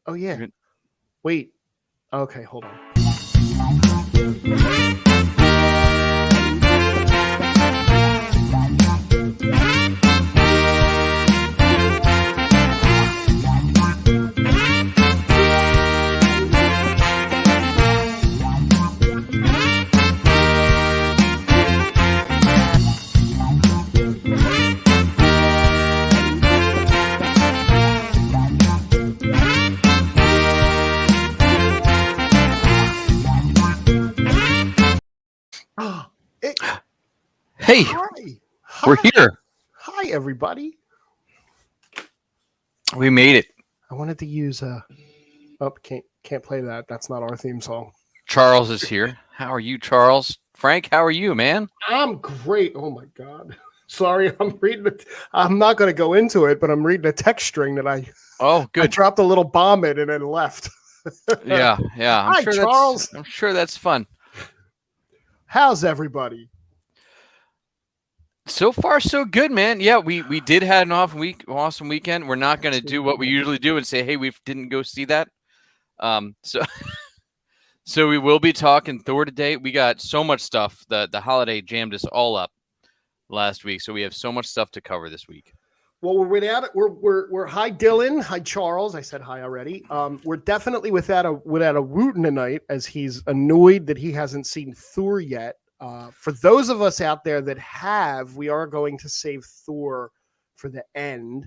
Oh, yeah. Wait. Okay, hold on. Hey, Hi. we're here. Hi, everybody. We made it. I wanted to use Oh, can't play that. That's not our theme song. Charles is here. How are you, Charles? Frank, how are you, man? I'm great. Oh my god. Sorry, I'm reading it. I'm not going to go into it, but I'm reading a text string that I good. dropped a little bomb in and then left. Yeah. Hi, Charles. I'm sure that's fun. How's everybody? So far, so good, man. Yeah, we did have an awesome weekend. We're not going to do what we usually do and say, hey, we didn't go see that. So we will be talking Thor today. We got so much stuff. The holiday jammed us all up last week, so we have so much stuff to cover this week. Well, we're hi Dylan, hi Charles. I said hi already. We're definitely without a Wooten tonight, as he's annoyed that he hasn't seen Thor yet. For those of us out there that have, we are going to save Thor for the end.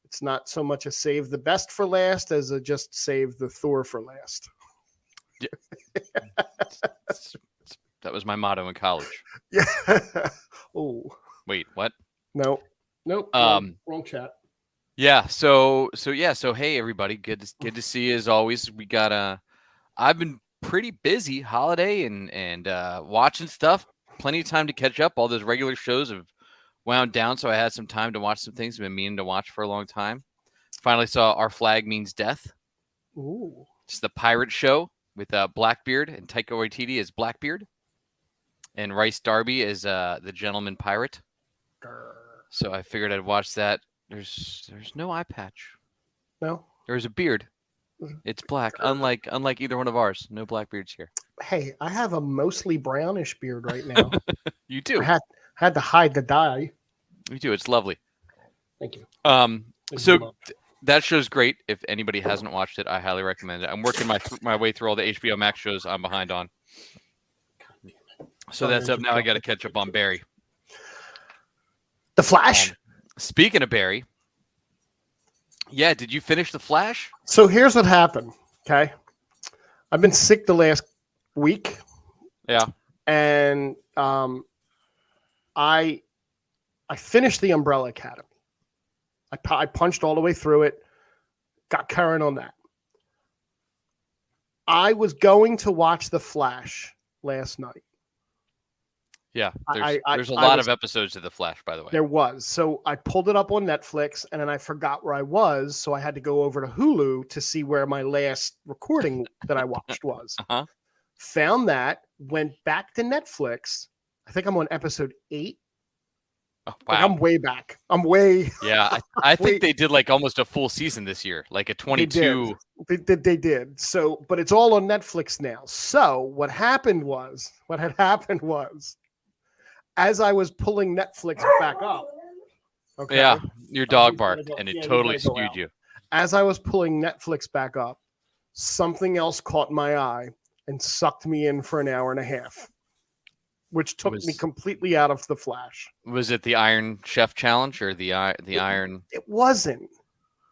It's not so much a save the best for last as a just save the Thor for last. That was my motto in college. Yeah. Oh. Wait, what? No. Nope. Wrong chat. Yeah. So hey everybody, good to see you as always. We got I've been pretty busy holiday and watching stuff. Plenty of time to catch up. All those regular shows have wound down, so I had some time to watch some things I've been meaning to watch for a long time. Finally saw Our Flag Means Death. Ooh. It's the pirate show with Blackbeard and Taika Waititi as Blackbeard, and Rice Darby as the gentleman pirate. So I figured I'd watch that. There's no eye patch. No. There's a beard. It's black. Unlike either one of ours. No black beards here. Hey, I have a mostly brownish beard right now. You do. I had to hide the dye. You do. It's lovely. Thank you. So that show's great. If anybody hasn't watched it, I highly recommend it. I'm working my way through all the HBO Max shows I'm behind on. So that's up now. I got to catch up on Barry. The Flash. Speaking of Barry, yeah, did you finish The Flash? So here's what happened. Okay, I've been sick the last week. Yeah, and I finished the Umbrella Academy. I punched all the way through it. Got current on that. I was going to watch The Flash last night. Yeah, there's a lot of episodes of The Flash, by the way. There was. So I pulled it up on Netflix, and then I forgot where I was, so I had to go over to Hulu to see where my last recording that I watched was. Uh-huh. Found that, went back to Netflix. I think I'm on episode 8. Oh, wow. Like, I'm way back. I'm way. Yeah, I think they did like almost a full season this year, like a 22. They did. So, but it's all on Netflix now. So what had happened was, as I was pulling Netflix back up. Okay. Yeah, your dog barked, and it totally skewed you. As I was pulling Netflix back up, something else caught my eye and sucked me in for an hour and a half, which took me completely out of The Flash. Was it the Iron Chef Challenge or the Iron? It wasn't.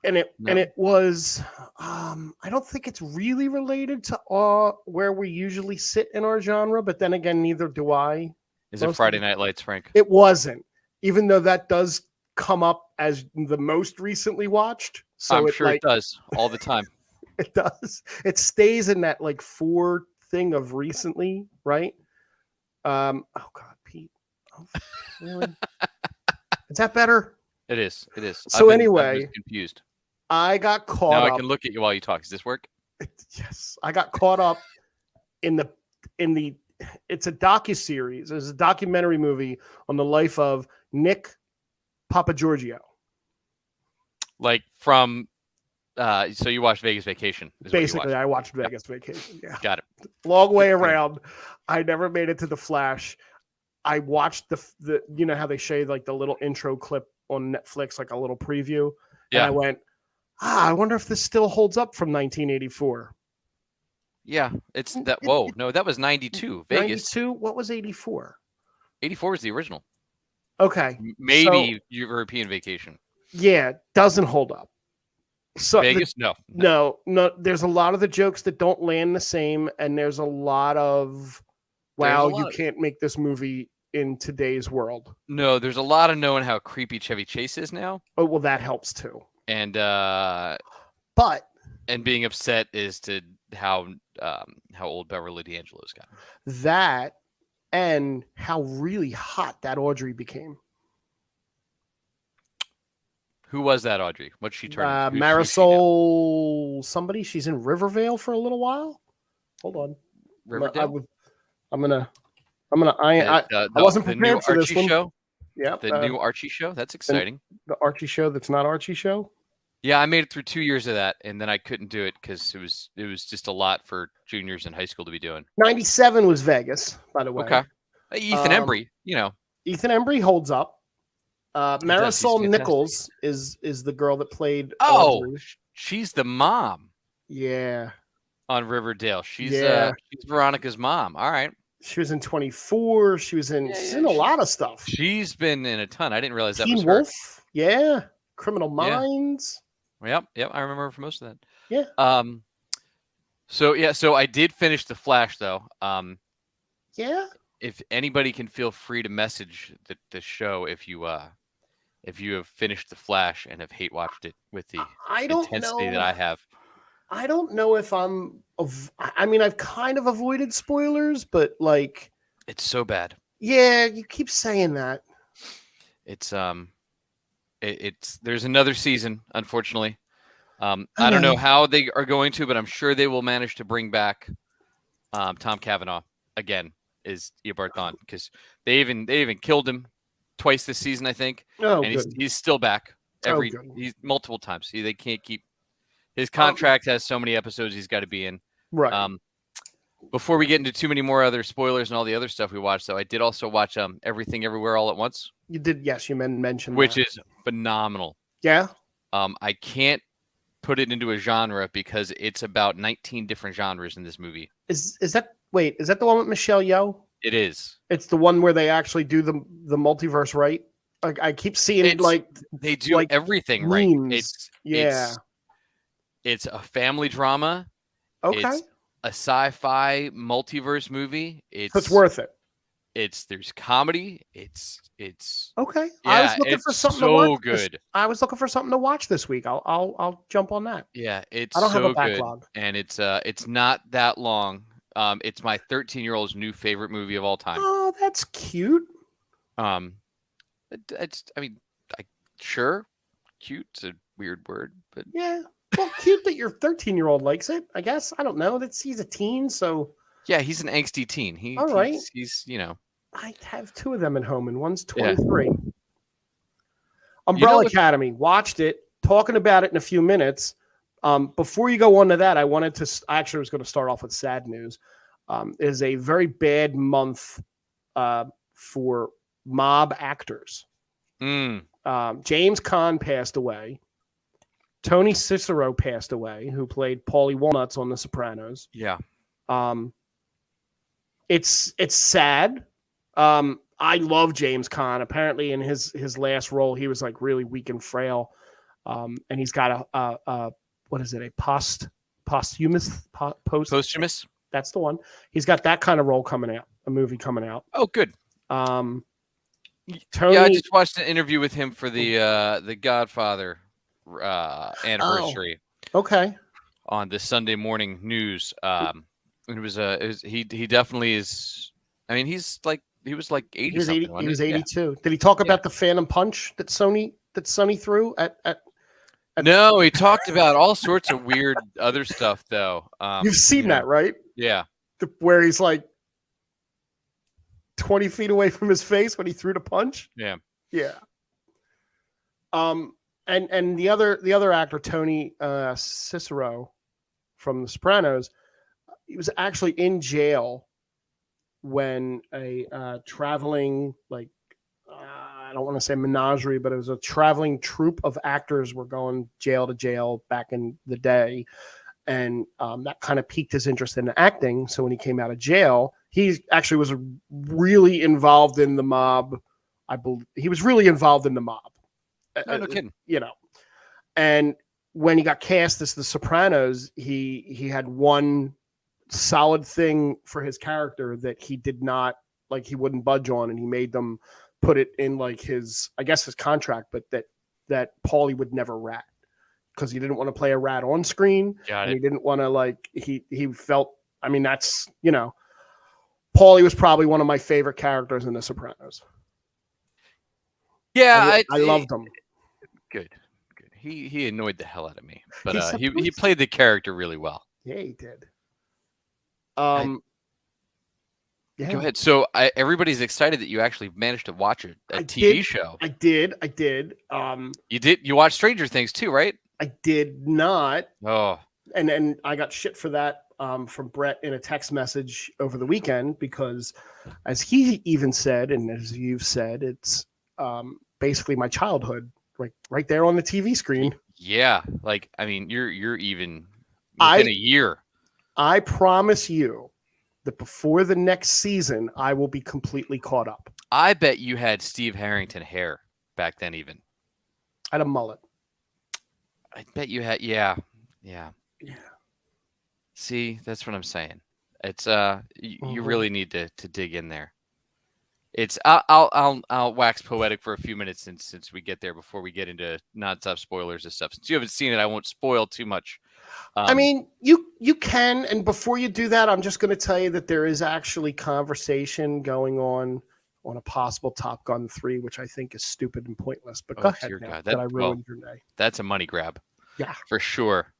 And it was, I don't think it's really related to where we usually sit in our genre, but then again, neither do I. Is it Friday Night Lights, Frank? It wasn't, even though that does come up as the most recently watched. So I'm sure it does all the time. It does. It stays in that like 4 thing of recently, right? Oh God, Pete. Oh, really? Is that better? It is. So anyway, confused. I got caught up. Now I can look at you while you talk. Does this work? Yes, I got caught up in the. It's a docuseries. It's a documentary movie on the life of Nick Papagiorgio. Like from So you watched Vegas Vacation? Is Basically, what I watched Vegas Vacation. Yeah, got it. long way Good for you. around. I never made it to the Flash. I watched the you know how they show like the little intro clip on Netflix, like a little preview, and Yeah. I went, I wonder if this still holds up from 1984. Yeah, it's that. Whoa, no, that was 92. Vegas 92. What was 84? 84 was the original. Okay, Maybe European Vacation. Yeah, doesn't hold up. So Vegas, no. There's a lot of the jokes that don't land the same, and there's a lot of you can't make this movie in today's world. No, there's a lot of knowing how creepy Chevy Chase is now. Oh well, that helps too. And being upset as to how old Beverly D'Angelo's got. That and how really hot that Audrey became. Who was that Audrey? What's she turned? Marisol somebody. She's in Rivervale for a little while. Hold on. Riverdale? I wasn't prepared for this one. Show? Yeah. The new Archie show? That's exciting. The Archie show that's not Archie show? Yeah, I made it through 2 years of that, and then I couldn't do it because it was just a lot for juniors in high school to be doing. 97 was Vegas, by the way. Okay. Ethan Embry, Ethan Embry holds up. Marisol Nichols is the girl that played. Audrey. She's the mom. Yeah. On Riverdale. She's Veronica's mom. All right. She was in 24. She was in, she's in a lot of stuff. She's been in a ton. I didn't realize that Teen was Wolf. her. Yeah. Criminal Minds. Yep. I remember her for most of that. Yeah. So I did finish The Flash though. Yeah. If anybody can feel free to message the show if you have finished The Flash and have hate watched it with the intensity that I have. I don't know if I've kind of avoided spoilers, but like it's so bad. Yeah, you keep saying that. It's there's another season, unfortunately. I don't know how they are going to, but I'm sure they will manage to bring back Tom Cavanaugh again as Eobard Thawne, because they even killed him twice this season, I think. And he's still back he's multiple times. They can't keep his contract has so many episodes he's got to be in. Right. Before we get into too many more other spoilers and all the other stuff we watched, though, I did also watch Everything Everywhere All at Once. You did, yes. You mentioned which is phenomenal. Yeah. I can't put it into a genre because it's about 19 different genres in this movie. Is that the one with Michelle Yeoh? It is. It's the one where they actually do the multiverse, right? Like I keep seeing they do everything memes. right. It's a family drama. Okay. It's a sci-fi multiverse movie. It's worth it. There's comedy. It's okay. Yeah, I was looking for something to watch. Good. I was looking for something to watch this week. I'll jump on that. Yeah, I don't have a backlog. Good. And it's not that long. It's my 13-year-old's new favorite movie of all time. Oh, that's cute. Sure, cute's a weird word, but yeah. Well, cute that your 13-year-old likes it, I guess. I don't know. He's a teen, so yeah, he's an angsty teen. All right. He's I have two of them at home, and one's 23. Yeah. Umbrella Academy. Watched it. Talking about it in a few minutes. Before you go on to that, I was going to start off with sad news. It is a very bad month for mob actors. James Caan passed away. Tony Cicero passed away, who played Paulie Walnuts on The Sopranos. Yeah. It's sad. I love James Caan. Apparently, in his last role, he was like really weak and frail. And he's got a what is it? A posthumous? That's the one. He's got that kind of role coming out. A movie coming out. Oh, good. Tony, I just watched an interview with him for the Godfather anniversary. Okay. On the Sunday morning news. He definitely is. I mean, he was like 80. He was 82. Yeah. Did he talk about the Phantom Punch that Sonny threw at No, he talked about all sorts of weird other stuff though. You've seen that, right? Yeah. Where he's like 20 feet away from his face when he threw the punch. Yeah. Yeah. and the other actor, Tony Cicero from The Sopranos, he was actually in jail when a traveling, like, I don't want to say menagerie, but it was a traveling troupe of actors were going jail to jail back in the day, and that kind of piqued his interest in acting. So when he came out of jail, he actually was really involved in the mob. I believe he was really involved in the mob. No kidding. You know, and when he got cast as The Sopranos, he had one solid thing for his character that he did not, like, he wouldn't budge on, and he made them put it in, like, his, I guess, his contract, but that Paulie would never rat, because he didn't want to play a rat on screen. Got and it. He didn't want to, like, he felt, I mean, that's, Paulie was probably one of my favorite characters in The Sopranos. Yeah, I loved him. Good. He annoyed the hell out of me, but he played the character really well. Yeah, he did. Yeah. Go ahead. So everybody's excited that you actually managed to watch a TV show. I did. You did. You watched Stranger Things too, right? I did not. Oh. And I got shit for that from Brett in a text message over the weekend, because, as he even said, and as you've said, it's basically my childhood, right there on the TV screen. Yeah, like, I mean, you're even within a year. I promise you that before the next season, I will be completely caught up. I bet you had Steve Harrington hair back then, even. I had a mullet. I bet you had, yeah. See, that's what I'm saying. It's you really need to dig in there. It's I'll wax poetic for a few minutes since we get there, before we get into nonstop spoilers and stuff. Since you haven't seen it, I won't spoil too much. I mean, you can, and before you do that, I'm just going to tell you that there is actually conversation going on a possible Top Gun 3, which I think is stupid and pointless. But go ahead, now, that I ruined your day. That's a money grab. Yeah, for sure.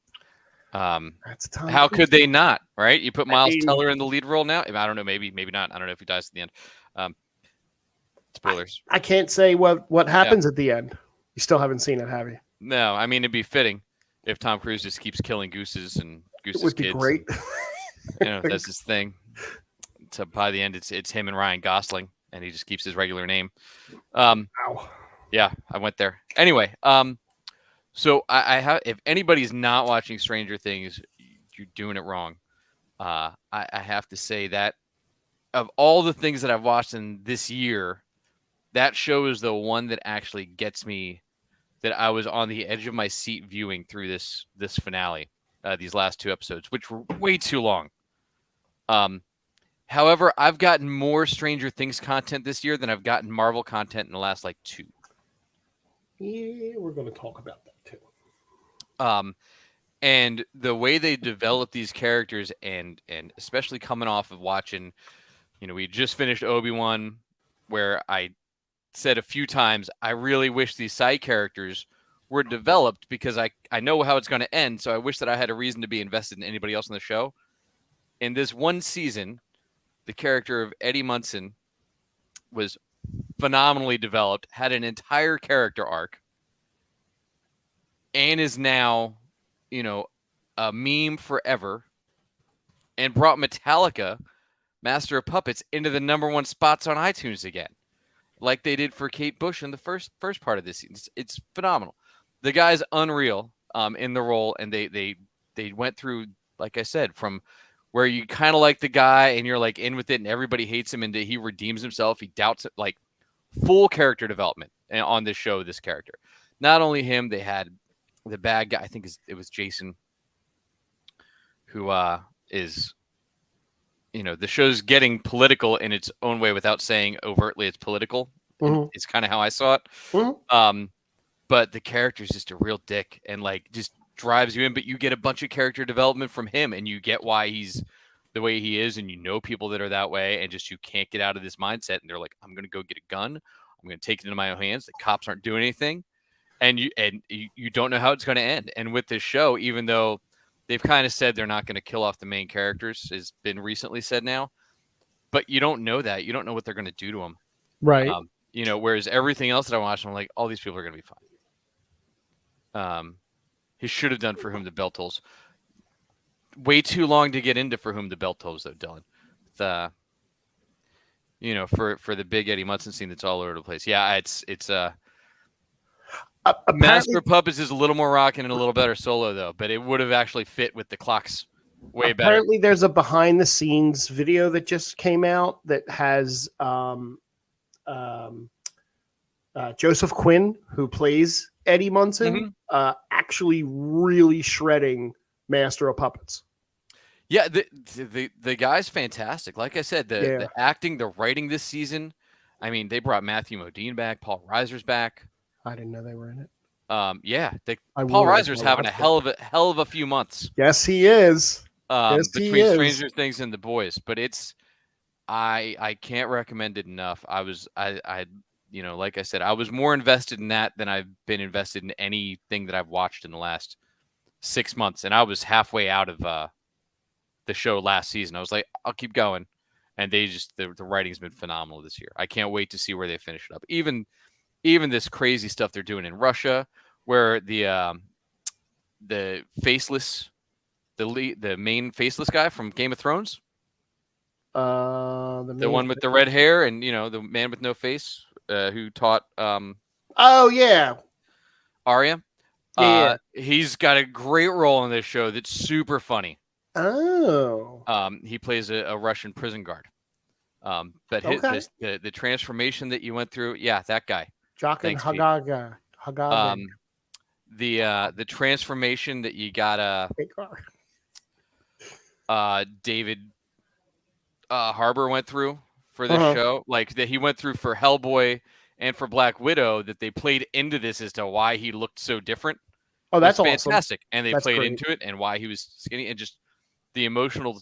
That's how could they not? Right? You put Miles Teller in the lead role now. I don't know. Maybe not. I don't know if he dies at the end. Spoilers. I can't say what happens at the end. You still haven't seen it, have you? No, I mean, it'd be fitting if Tom Cruise just keeps killing gooses and gooses' kids. It would be great. That's his thing. So by the end, it's him and Ryan Gosling, and he just keeps his regular name. Wow. Yeah, I went there. Anyway, so I have. If anybody's not watching Stranger Things, you're doing it wrong. I have to say that of all the things that I've watched in this year, that show is the one that actually gets me, that I was on the edge of my seat viewing through this finale, these last 2 episodes, which were way too long. However, I've gotten more Stranger Things content this year than I've gotten Marvel content in the last 2. Yeah, we're going to talk about that too. And the way they develop these characters, and especially coming off of watching, we just finished Obi-Wan, where I said a few times, I really wish these side characters were developed, because I know how it's going to end. So I wish that I had a reason to be invested in anybody else in the show. In this one season, the character of Eddie Munson was phenomenally developed, had an entire character arc, and is now, a meme forever, and brought Metallica, Master of Puppets, into the #1 spots on iTunes again, like they did for Kate Bush in the first part of this season. It's phenomenal. The guy's unreal in the role, and they went through, like I said, from where you kind of like the guy and you're like in with it, and everybody hates him, and he redeems himself, he doubts it, like full character development on this show. This character, not only him, they had the bad guy, I think it was Jason, who is, the show's getting political in its own way without saying overtly it's political. Mm-hmm. It's kind of how I saw it. Mm-hmm. But the character's just a real dick, and just drives you in, but you get a bunch of character development from him, and you get why he's the way he is, and people that are that way, and just you can't get out of this mindset, and they're like, I'm going to go get a gun, I'm going to take it into my own hands, the cops aren't doing anything, and you don't know how it's going to end. And with this show, even though they've kind of said they're not going to kill off the main characters, has been recently said now, but you don't know that. You don't know what they're going to do to them. Right. Whereas everything else that I watch, I'm like, all these people are going to be fine. He should have done For Whom the Bell Tolls. Way too long to get into For Whom the Bell Tolls, though, Dylan. The for the big Eddie Munson scene that's all over the place. Yeah, it's Master of Puppets is a little more rocking and a little better solo though, but it would have actually fit with the clocks way better. Apparently, there's a behind the scenes video that just came out that has Joseph Quinn, who plays Eddie Munson, actually really shredding Master of Puppets. Yeah, the guy's fantastic. Like I said, the acting, the writing this season. I mean, they brought Matthew Modine back, Paul Reiser's back. I didn't know they were in it. Paul Reiser's having a hell of a few months. Yes, he is. Between Stranger Things and The Boys, but I can't recommend it enough. Like I said, I was more invested in that than I've been invested in anything that I've watched in the last 6 months, and I was halfway out of the show last season. I was like, I'll keep going, and the writing's been phenomenal this year. I can't wait to see where they finish it up. Even this crazy stuff they're doing in Russia, where the faceless, the main faceless guy from Game of Thrones, the one with the red hair and the man with no face, who taught Arya. Yeah. He's got a great role in this show that's super funny. He plays a Russian prison guard. But the transformation that you went through, that guy. Jochen Hagaga. The transformation that you got David Harbour went through for this show, like that he went through for Hellboy and for Black Widow, that they played into this as to why he looked so different. Oh, that's fantastic. Awesome. And they played into it and why he was skinny, and just the emotional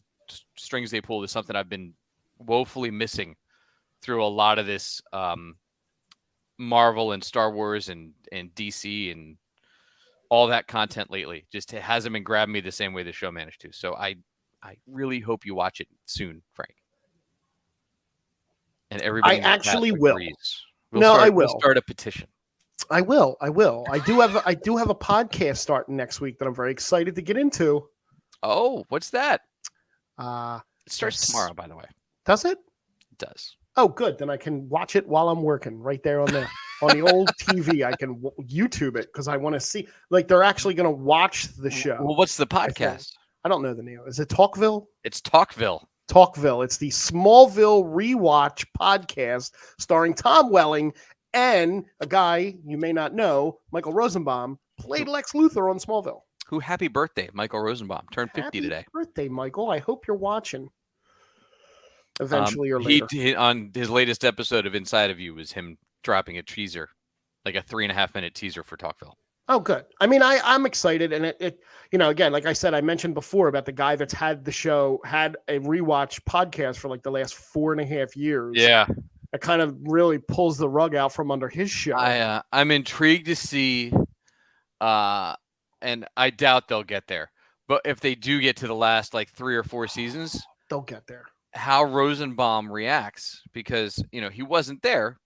strings they pulled is something I've been woefully missing through a lot of this Marvel and Star Wars and DC and all that content lately. Just it hasn't been grabbing me the same way the show managed to. So I really hope you watch it soon, Frank. And everybody, I actually will. I will start a petition. I will. I do have a podcast starting next week that I'm very excited to get into. Oh, what's that? It starts tomorrow, by the way. Does it? It does. Oh, good. Then I can watch it while I'm working right there on the old TV. I can YouTube it because I want to see. Like, they're actually going to watch the show. Well, what's the podcast? I don't know the name. Is it Talkville? It's Talkville. Talkville. It's the Smallville rewatch podcast starring Tom Welling and a guy you may not know, Michael Rosenbaum, played Lex Luthor on Smallville. Who? Happy birthday, Michael Rosenbaum. Turned 50 today. Happy birthday, Michael. I hope you're watching. Eventually or later. He on his latest episode of Inside of You was him dropping a teaser, like a 3.5-minute teaser for Talkville. Oh, good. I mean, I'm excited, and it again, like I said, I mentioned before about the guy that's had a rewatch podcast for like the last 4.5 years. Yeah, it kind of really pulls the rug out from under his show. I'm intrigued to see, and I doubt they'll get there, but if they do get to the last like 3 or 4 seasons, they'll get there. How Rosenbaum reacts, because he wasn't there,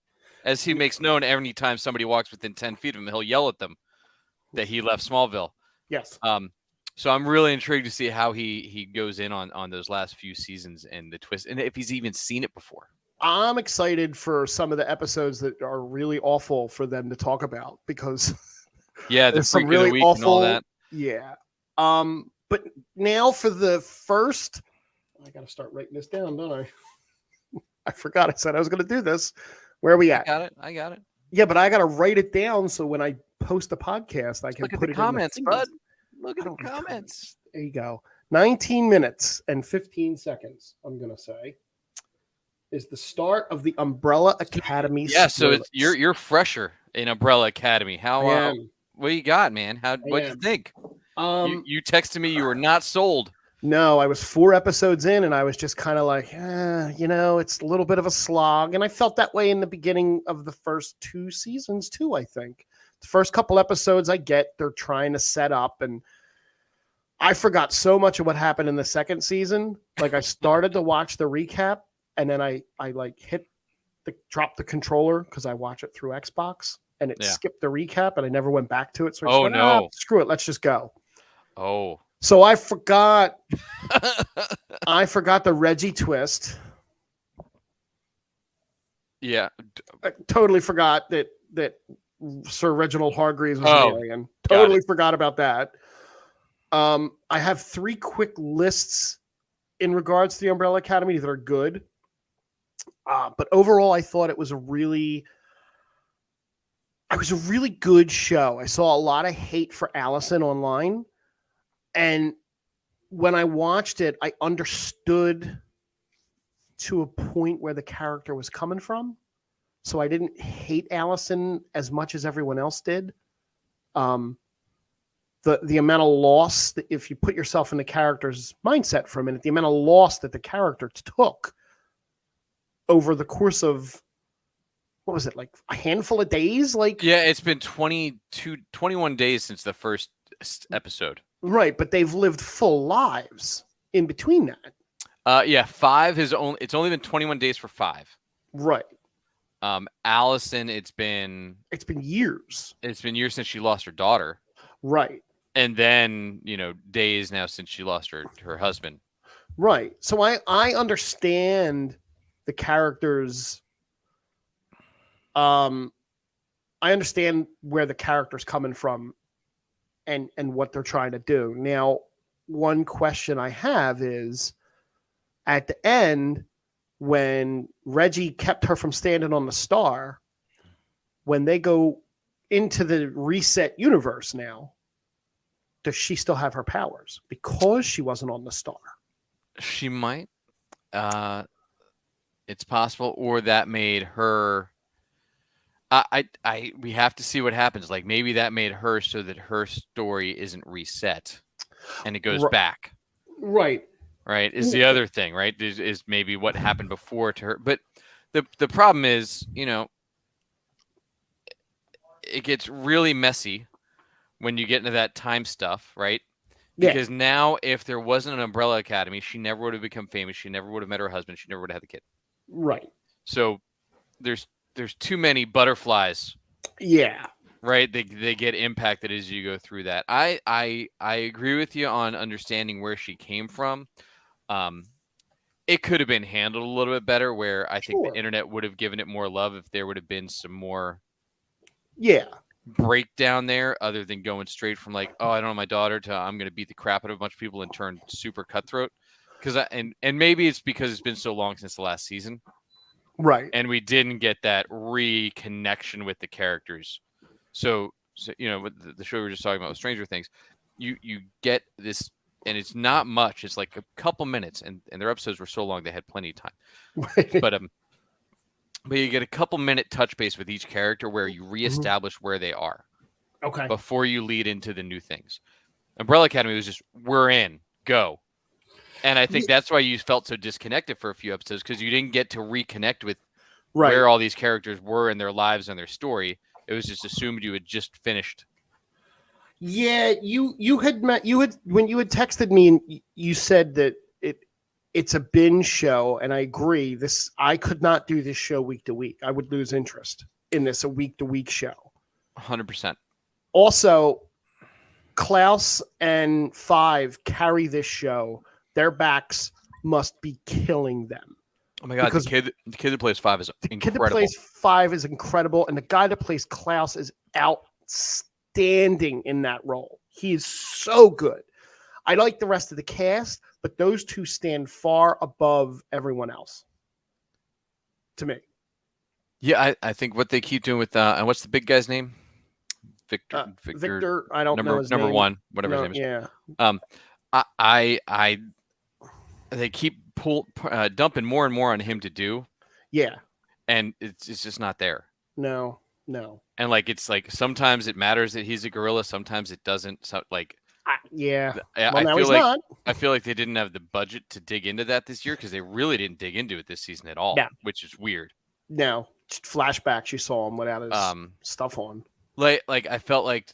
as he makes known. Every time somebody walks within 10 feet of him, he'll yell at them that he left Smallville. Yes. So I'm really intrigued to see how he goes in on those last few seasons and the twist, and if he's even seen it before. I'm excited for some of the episodes that are really awful for them to talk about, because the some really week awful and all that. Yeah. But now for the first, I got to start writing this down, don't I? I forgot I said I was going to do this. Where are we at? I got it. Yeah, but I got to write it down so when I post a podcast, I can look put at the it comments, in the bud. Look at the comments. There you go. 19 minutes and 15 seconds, I'm going to say, is the start of the Umbrella Academy. Yeah, so it's, you're fresher in Umbrella Academy. How what you got, man? What do you think? You texted me you were not sold. No, I was 4 episodes in, and I was just kind of like, it's a little bit of a slog. And I felt that way in the beginning of the first 2 seasons, too, I think. The first couple episodes they're trying to set up, and I forgot so much of what happened in the second season. Like, I started to watch the recap, and then I like dropped the controller because I watch it through Xbox. and it Yeah. skipped the recap, and I never went back to it. So I just Oh went, no. screw it, let's just go. Oh. So I forgot the Reggie twist. Yeah. I totally forgot that Sir Reginald Hargreaves was an Oh, alien. got Totally it. forgot about that. I have 3 quick lists in regards to the Umbrella Academy that are good. But overall, I thought it was a really good show. I saw a lot of hate for Allison online. And when I watched it, I understood to a point where the character was coming from. So I didn't hate Allison as much as everyone else did. The amount of loss that if you put yourself in the character's mindset for a minute, the amount of loss that the character took over the course of, what was it, like a handful of days? Like, yeah, it's been 21 days since the first episode. Right, but they've lived full lives in between that. Yeah, 5 is only. It's only been 21 days for 5. Right. Allison, it's been years. It's been years since she lost her daughter. Right. And then, days now since she lost her husband. Right. So I understand the characters. I understand where the character's coming from and what they're trying to do. Now, one question I have is at the end, when Reggie kept her from standing on the star, when they go into the reset universe now, does she still have her powers because she wasn't on the star? She might. It's possible, or that made her. We have to see what happens. Like maybe that made her so that her story isn't reset, and it goes back. Right. Right is the other thing. Right is maybe what happened before to her. But the problem is, it gets really messy when you get into that time stuff, right? Because now, if there wasn't an Umbrella Academy, she never would have become famous. She never would have met her husband. She never would have had the kid. Right. So there's too many butterflies. Yeah. Right. They get impacted as you go through that. I agree with you on understanding where she came from. It could have been handled a little bit better, where I think the internet would have given it more love if there would have been some more breakdown there, other than going straight from like, oh, I don't know my daughter, to I'm going to beat the crap out of a bunch of people and turn super cutthroat. And maybe it's because it's been so long since the last season. Right. And we didn't get that reconnection with the characters. So with the show we were just talking about with Stranger Things, you get this, and it's not much. It's like a couple minutes, and their episodes were so long they had plenty of time. Right. But you get a couple minute touch base with each character where you reestablish where they are. Okay. Before you lead into the new things. Umbrella Academy was just, we're in, go. And I think that's why you felt so disconnected for a few episodes, because you didn't get to reconnect with where all these characters were in their lives and their story. It was just assumed you had just finished. Yeah, you had when you had texted me and you said that it's a binge show, and I agree. I could not do this show week to week. I would lose interest in this a week to week show. 100%. Also, Klaus and Five carry this show. Their backs must be killing them. Oh my God, the kid that plays Five is incredible. The kid that plays Five is incredible, and the guy that plays Klaus is outstanding in that role. He is so good. I like the rest of the cast, but those two stand far above everyone else, to me. Yeah, I think what they keep doing with and what's the big guy's name? Victor. I don't know his number name. 1, whatever his name is. Yeah. They keep dumping more and more on him to do. Yeah. And it's just not there. No. And it's like sometimes it matters that he's a gorilla, sometimes it doesn't. So yeah. I feel like they didn't have the budget to dig into that this year, because they really didn't dig into it this season at all, which is weird. No, just flashbacks. You saw him without his stuff on. Like I felt like,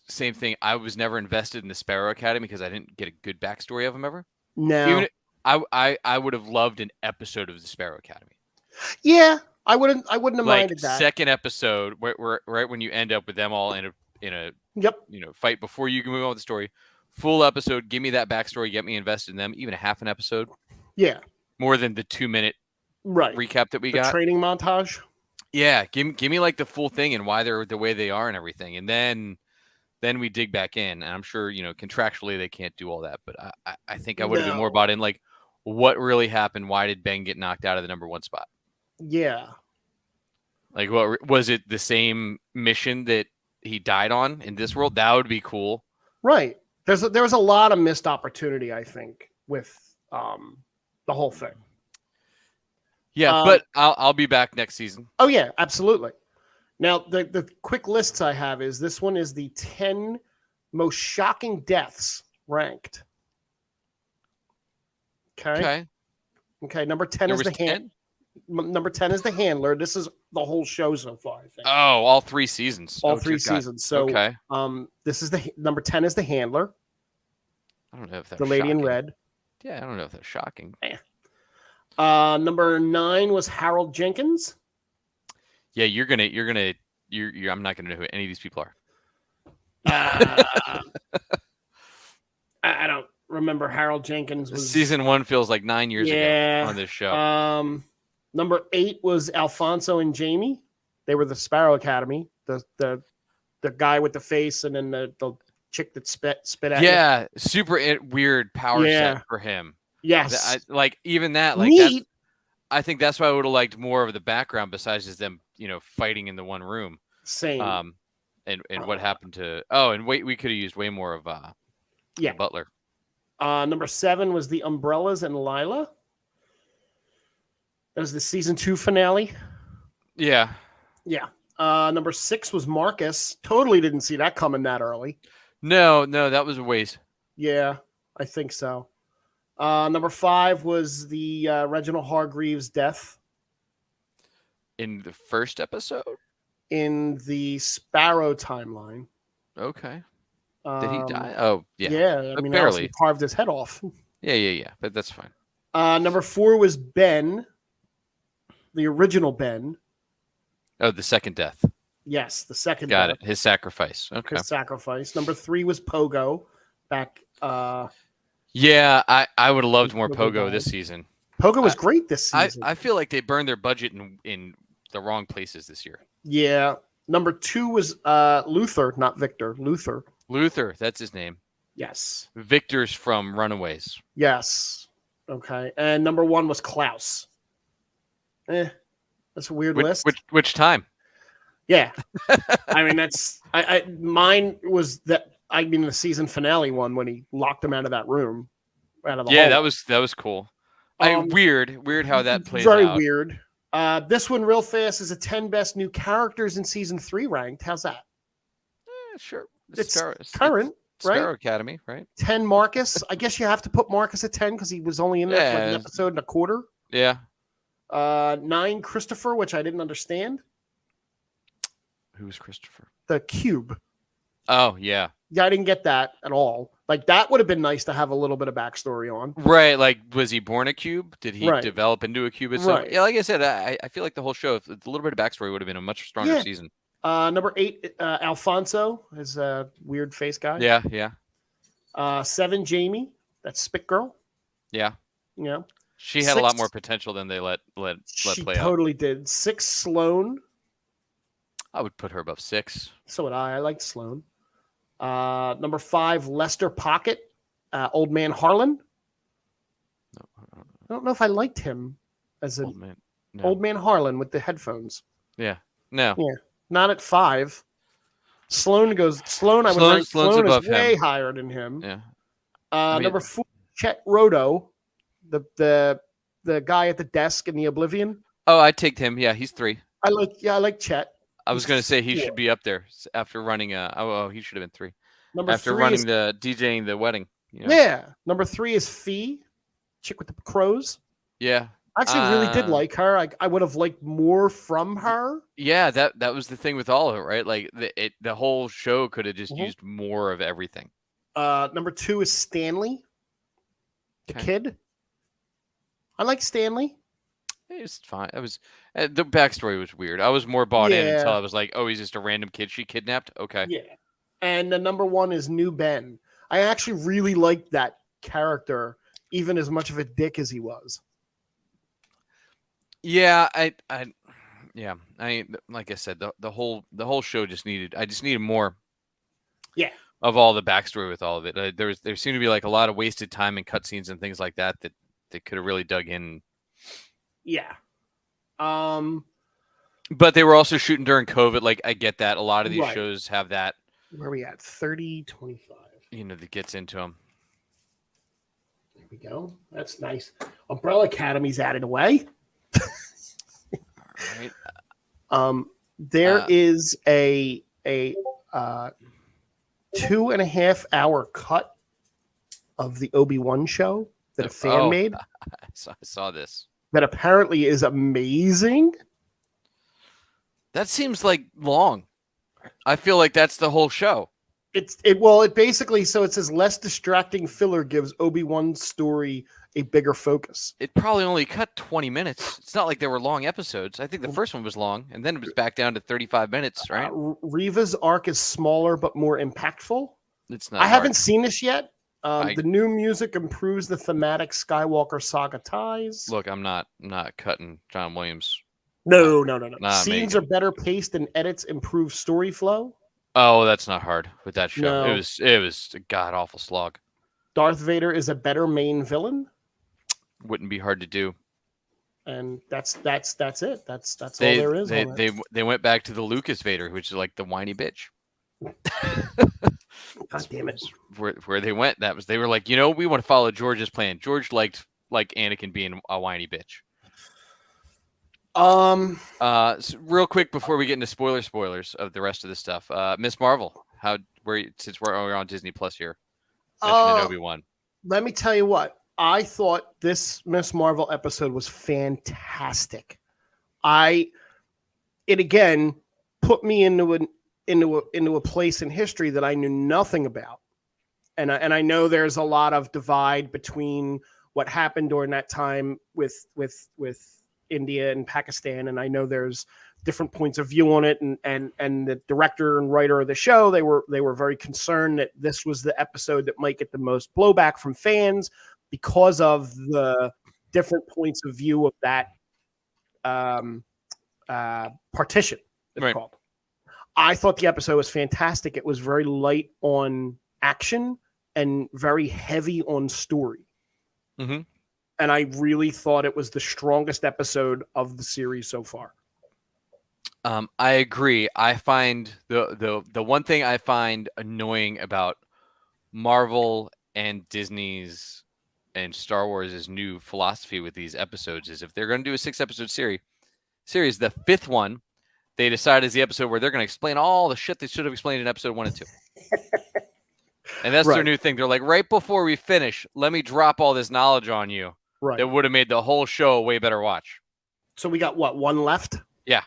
same thing. I was never invested in the Sparrow Academy because I didn't get a good backstory of him ever. No. I would have loved an episode of the Sparrow Academy. Yeah. I wouldn't have Like minded that. second episode, where right when you end up with them all in a Yep. fight before you can move on with the story. Full episode, give me that backstory, get me invested in them. Even a half an episode, Yeah. more than the 2-minute Right. recap that we The got. training montage. Yeah, give me like the full thing and why they're the way they are and everything, and then we dig back in. And I'm sure contractually they can't do all that, but I think I would have been more bought in. Like, what really happened? Why did Ben get knocked out of the number 1 spot? Yeah. Like, what was it? The same mission that he died on in this world? That would be cool. Right. There was a lot of missed opportunity, I think, with the whole thing. Yeah, but I'll be back next season. Oh yeah, absolutely. Now the quick lists I have is this one is the 10 most shocking deaths ranked. Okay. Number 10 is the hand. Number 10 is the handler. This is the whole show so far, I think. Oh, all 3 seasons. All 3 seasons. So this is the number 10 is the handler. I don't know if that's the lady shocking. in red. Yeah, I don't know if that's shocking. Number 9 was Harold Jenkins. Yeah, I'm not gonna know who any of these people are. I don't remember Harold Jenkins. Season 1 feels like 9 years ago on this show. Number 8 was Alfonso and Jamie. They were the Sparrow Academy. The guy with the face and then the chick that spit at you. Super weird power set for him. Yes. Even that, Neat. I think that's why I would have liked more of the background besides just them, fighting in the one room. Same. And what happened to we could have used way more of Butler. Number 7 was the Umbrellas and Lila. That was the season 2 finale. Yeah. Yeah. Number 6 was Marcus. Totally didn't see that coming that early. No, that was a waste. Yeah, I think so. Number 5 was the Reginald Hargreaves' death. In the first episode? In the Sparrow timeline. Okay. Did he die? Oh, yeah. Yeah, I mean, barely. He carved his head off. Yeah. But that's fine. Number 4 was Ben. The original Ben. Oh, the second death. Yes, the second Got death. it. His sacrifice. Okay. His sacrifice. Number 3 was Pogo. Back. Yeah, I would have loved more Pogo this season. Pogo was great this season. I feel like they burned their budget in the wrong places this year. Yeah. Number 2 was Luther, not Victor. Luther. Luther, that's his name. Yes. Victor's from Runaways. Yes. Okay. And number 1 was Klaus. That's a weird list. Which time? Yeah. I mean, that's mine was that. I mean, the season finale one when he locked him out of that room, out of the hole. that was cool. Weird how that plays very out. Very weird. This one, real fast, is a 10 best new characters in season 3 ranked. How's that? Sure. It's current, right? Sparrow Academy, right? 10 Marcus. I guess you have to put Marcus at 10 because he was only in there for like an episode and a quarter. Yeah. 9 Christopher, which I didn't understand. Who's Christopher? The Cube. Oh, yeah. Yeah, I didn't get that at all. Like, that would have been nice to have a little bit of backstory on. Right. Like, was he born a cube? Did he develop into a cube? Right. Yeah, like I said, I feel like the whole show, if a little bit of backstory would have been a much stronger season. Number 8, Alfonso is a weird face guy. Yeah. 7, Jamie. That's Spit Girl. Yeah. Yeah. She had 6, a lot more potential than they let play out. She totally did. 6, Sloane. I would put her above 6. So would I. I liked Sloane. Number 5, Lester Pocket. Old Man Harlan. I don't know if I liked him as an Old Man Harlan with the headphones. Yeah. No. Yeah. Not at 5. Sloane, I would rank Sloane is way higher than him. Yeah. Number 4, Chet Rodo. The guy at the desk in the Oblivion. Oh, I take him. Yeah, he's 3. I like Chet. I was going to say he should be up there after running he should have been 3. After 3 running the DJing the wedding. Yeah. Number 3 is Fee, chick with the crows. Yeah. I actually really did like her. I would have liked more from her. Yeah, that was the thing with all of it, right? Like the whole show could have just used more of everything. Number 2 is Stanley, the kid. I like Stanley. It's fine. The backstory was weird. I was more bought in until Yeah, I was like, oh, he's just a random kid she kidnapped. Okay. yeah. And the number one is New Ben. I actually really liked that character, even as much of a dick as he was. Yeah, yeah. Like I said, the whole show I just needed more Yeah, of all the backstory with all of it. There seemed to be like a lot of wasted time and cutscenes and things like that that they could have really dug in. yeah. Um, But they were also shooting during COVID. Like I get that a lot of these right. shows have that, Where are we at? 30, 25. that gets into them. There we go. That's nice. Umbrella Academy's added away. All right. There Uh, is a 2.5 hour cut of the Obi-Wan show that a fan oh, made I saw this. that apparently is amazing. That seems like long. I feel like that's the whole show. It basically, so it says less distracting filler gives Obi-Wan's story a bigger focus. It probably only cut 20 minutes. It's not like there were long episodes. I think the first one was long, and then it was back down to 35 minutes, right? Reva's arc is smaller but more impactful. It's not I hard. haven't seen this yet. The new music improves the thematic Skywalker saga ties. Look, I'm not cutting John Williams. No. Nah, Scenes Megan. are better paced and edits improve story flow. Oh, that's not hard with that show. No. It was a god awful slog. Darth Vader is a better main villain, Wouldn't be hard to do. and that's it. That's all They there is. they on they it. they went back to the Lucas Vader, which is like the whiny bitch. God damn it. Where they went, they were like, we want to follow George's plan. George liked Anakin being a whiny bitch. So real quick before we get into spoilers of the rest of the stuff, Miss Marvel, since we're on Disney Plus here, mentioning Obi-Wan. Let me tell you what. I thought this Miss Marvel episode was fantastic. It again put me into a place in history that I knew nothing about. And I know there's a lot of divide between what happened during that time with India and Pakistan, and I know there's different points of view on it. And the director and writer of the show, they were very concerned that this was the episode that might get the most blowback from fans because of the different points of view of that partition. It's Right. called. I thought the episode was fantastic. It was very light on action and very heavy on story. Mm-hmm. And I really thought it was the strongest episode of the series so far. I agree. I find the one thing I find annoying about Marvel and Disney's and Star Wars' new philosophy with these episodes is if they're going to do a 6-episode series, the 5th one, they decide is the episode where they're going to explain all the shit they should have explained in episode 1 and 2. And that's their new thing. They're like, right before we finish, let me drop all this knowledge on you that would have made the whole show a way better watch. So we got one left? Yeah.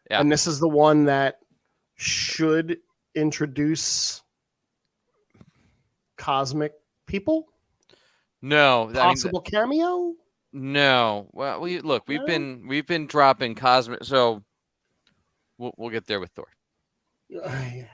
And this is the one that should introduce cosmic people? No. Possible cameo? No. Well, we've been dropping cosmic, so we'll get there with Thor. Yeah.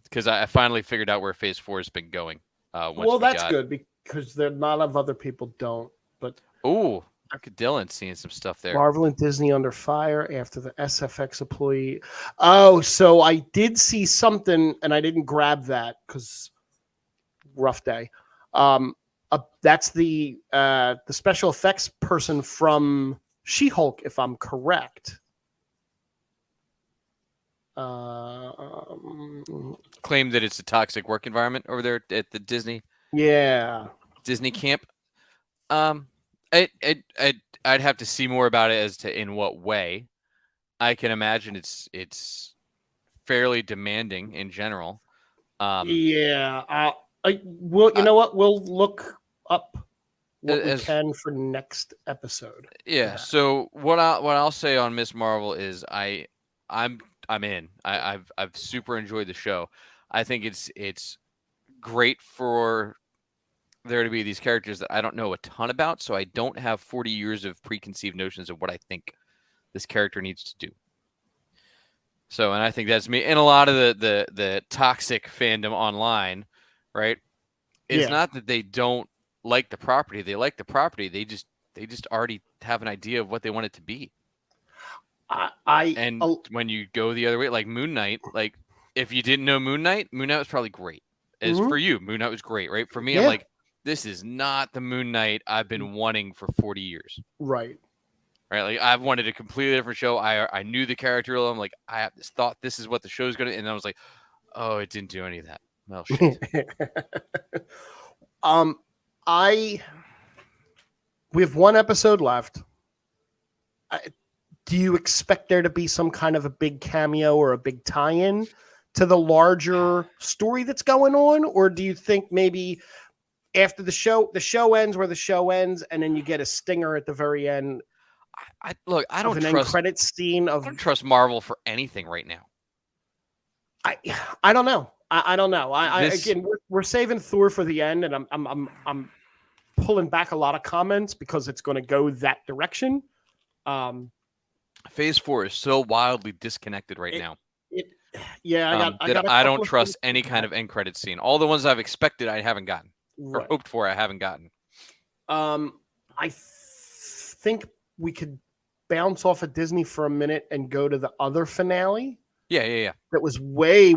Because I finally figured out where Phase 4 has been going. That's good because there a lot of other people don't. But Dr. Dylan seeing some stuff there. Marvel and Disney under fire after the SFX employee. Oh, so I did see something and I didn't grab that because rough day. That's the special effects person from She-Hulk, if I'm correct. Claim that it's a toxic work environment over there at the Disney camp. I'd have to see more about it as to in what way. I can imagine it's fairly demanding in general. You know what? We'll look up what we can for next episode. Yeah. So what I'll say on Miss Marvel is I'm in. I've super enjoyed the show. I think it's great for there to be these characters that I don't know a ton about, so I don't have 40 years of preconceived notions of what I think this character needs to do. So, and I think that's me. And a lot of the toxic fandom online, right, is not that they don't like the property. They like the property. They just already have an idea of what they want it to be. And when you go the other way, like Moon Knight, like if you didn't know Moon Knight was probably great. As for you, Moon Knight was great, right? For me, I'm like, this is not the Moon Knight I've been wanting for 40 years. Right. Right. Like I've wanted a completely different show. I knew the character. I'm like, I thought this is what the show's going to, and I was like, oh, it didn't do any of that. Well, shit. We have one episode left. Do you expect there to be some kind of a big cameo or a big tie-in to the larger story that's going on? Or do you think maybe after the show ends where the show ends, and then you get a stinger at the very end? I don't trust an end credits scene of. I don't trust Marvel for anything right now. I don't know. I don't know. Again, we're saving Thor for the end, and I'm pulling back a lot of comments because it's going to go that direction. Phase 4 is so wildly disconnected right now. I don't trust any kind of end credits scene. All the ones I've expected, I haven't gotten, or hoped for, I haven't gotten. I think we could bounce off of Disney for a minute and go to the other finale. Yeah. That was way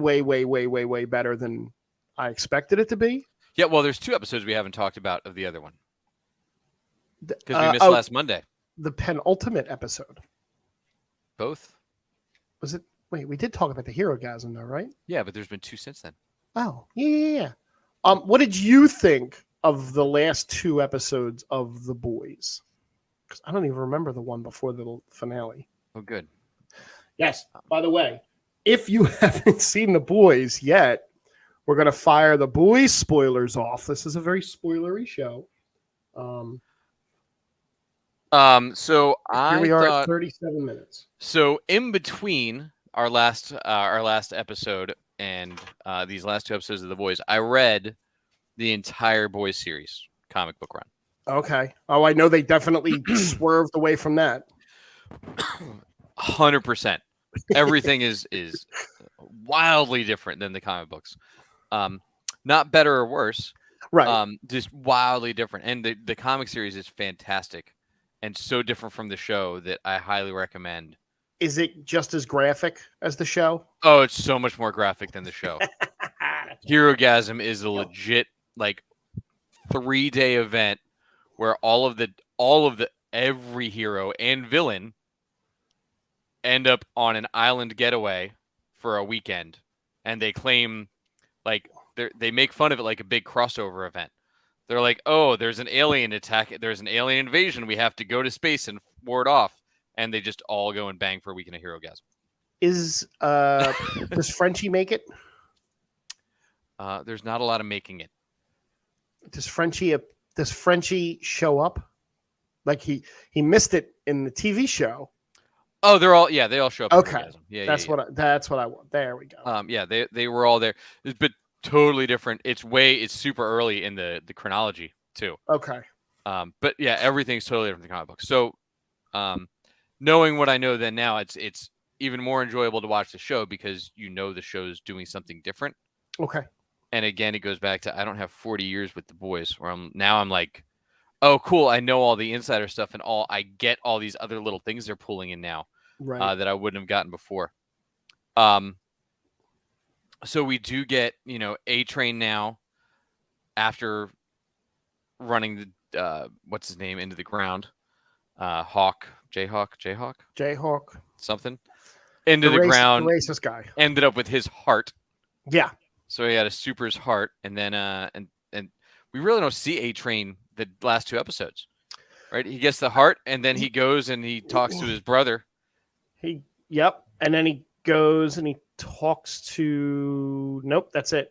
better than I expected it to be. Yeah, well, there's 2 episodes we haven't talked about of the other one. Because we missed last Monday. The penultimate episode. Both? Was it? Wait, we did talk about the Hero Gasm though, right? Yeah, but there's been 2 since then. Oh, yeah. What did you think of the last 2 episodes of The Boys? Because I don't even remember the one before the finale. Oh, good. Yes. By the way, if you haven't seen The Boys yet, we're going to fire The Boys spoilers off. This is a very spoilery show. So here we are at 37 minutes. So in between our last episode and these last 2 episodes of The Boys, I read the entire Boys series comic book run. Okay. Oh, I know they definitely swerved away from that. 100%. Everything is wildly different than the comic books. Not better or worse. Right. Just wildly different. And the comic series is fantastic and so different from the show that I highly recommend. Is it just as graphic as the show? Oh, it's so much more graphic than the show. Hero Gasm is a legit 3-day event where all of the every hero and villain end up on an island getaway for a weekend, and they claim they make fun of it like a big crossover event. They're like, oh, there's an alien attack, there's an alien invasion, we have to go to space and ward off, and they just all go and bang for a weekend of Hero Gasm. Does Frenchie make it? There's not a lot of making it. Does Frenchie show up? Like he missed it in the TV show. Oh, they all show up. Okay, yeah, that's what I want. There we go. Yeah, they were all there, but totally different. It's super early in the chronology too. Okay. But yeah, everything's totally different in the comic book. So, knowing what I know then now, it's even more enjoyable to watch the show because the show's doing something different. Okay. And again, it goes back to I don't have 40 years with the boys where I'm like, oh, cool. I know all the insider stuff and I get all these other little things they're pulling in now that I wouldn't have gotten before. So we do get, A-Train now after running the, what's his name, into the ground. Jayhawk, something into the ground. The racist guy ended up with his heart. Yeah. So he had a super's heart, and then and we really don't see A-Train the last 2 episodes, right? He gets the heart, and then he goes and he talks to his brother. And then he goes and he talks to. Nope, that's it.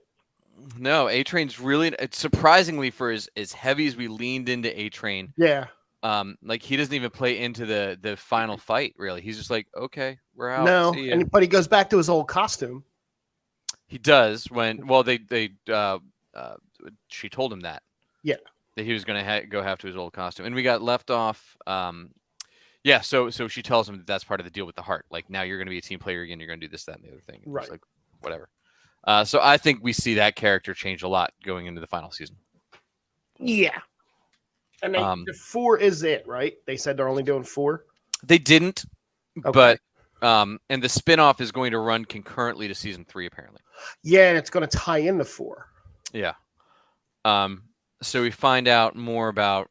No, A-Train's really surprisingly for as heavy as we leaned into A-Train. Yeah. He doesn't even play into the final fight. Really, he's just like, okay, we're out. No, but he goes back to his old costume. He does when they she told him that. Yeah. That he was going to go have to his old costume, and we got left off. Yeah, so she tells him that that's part of the deal with the heart. Like, now you're going to be a team player again. You're going to do this, that, and the other thing. And Right. he's like, whatever. So I think we see that character change a lot going into the final season. Yeah. And the 4 is it, right? They said they're only doing 4. They didn't, Okay. but and the spinoff is going to run concurrently to season 3, apparently. Yeah, and it's going to tie into 4. Yeah. So we find out more about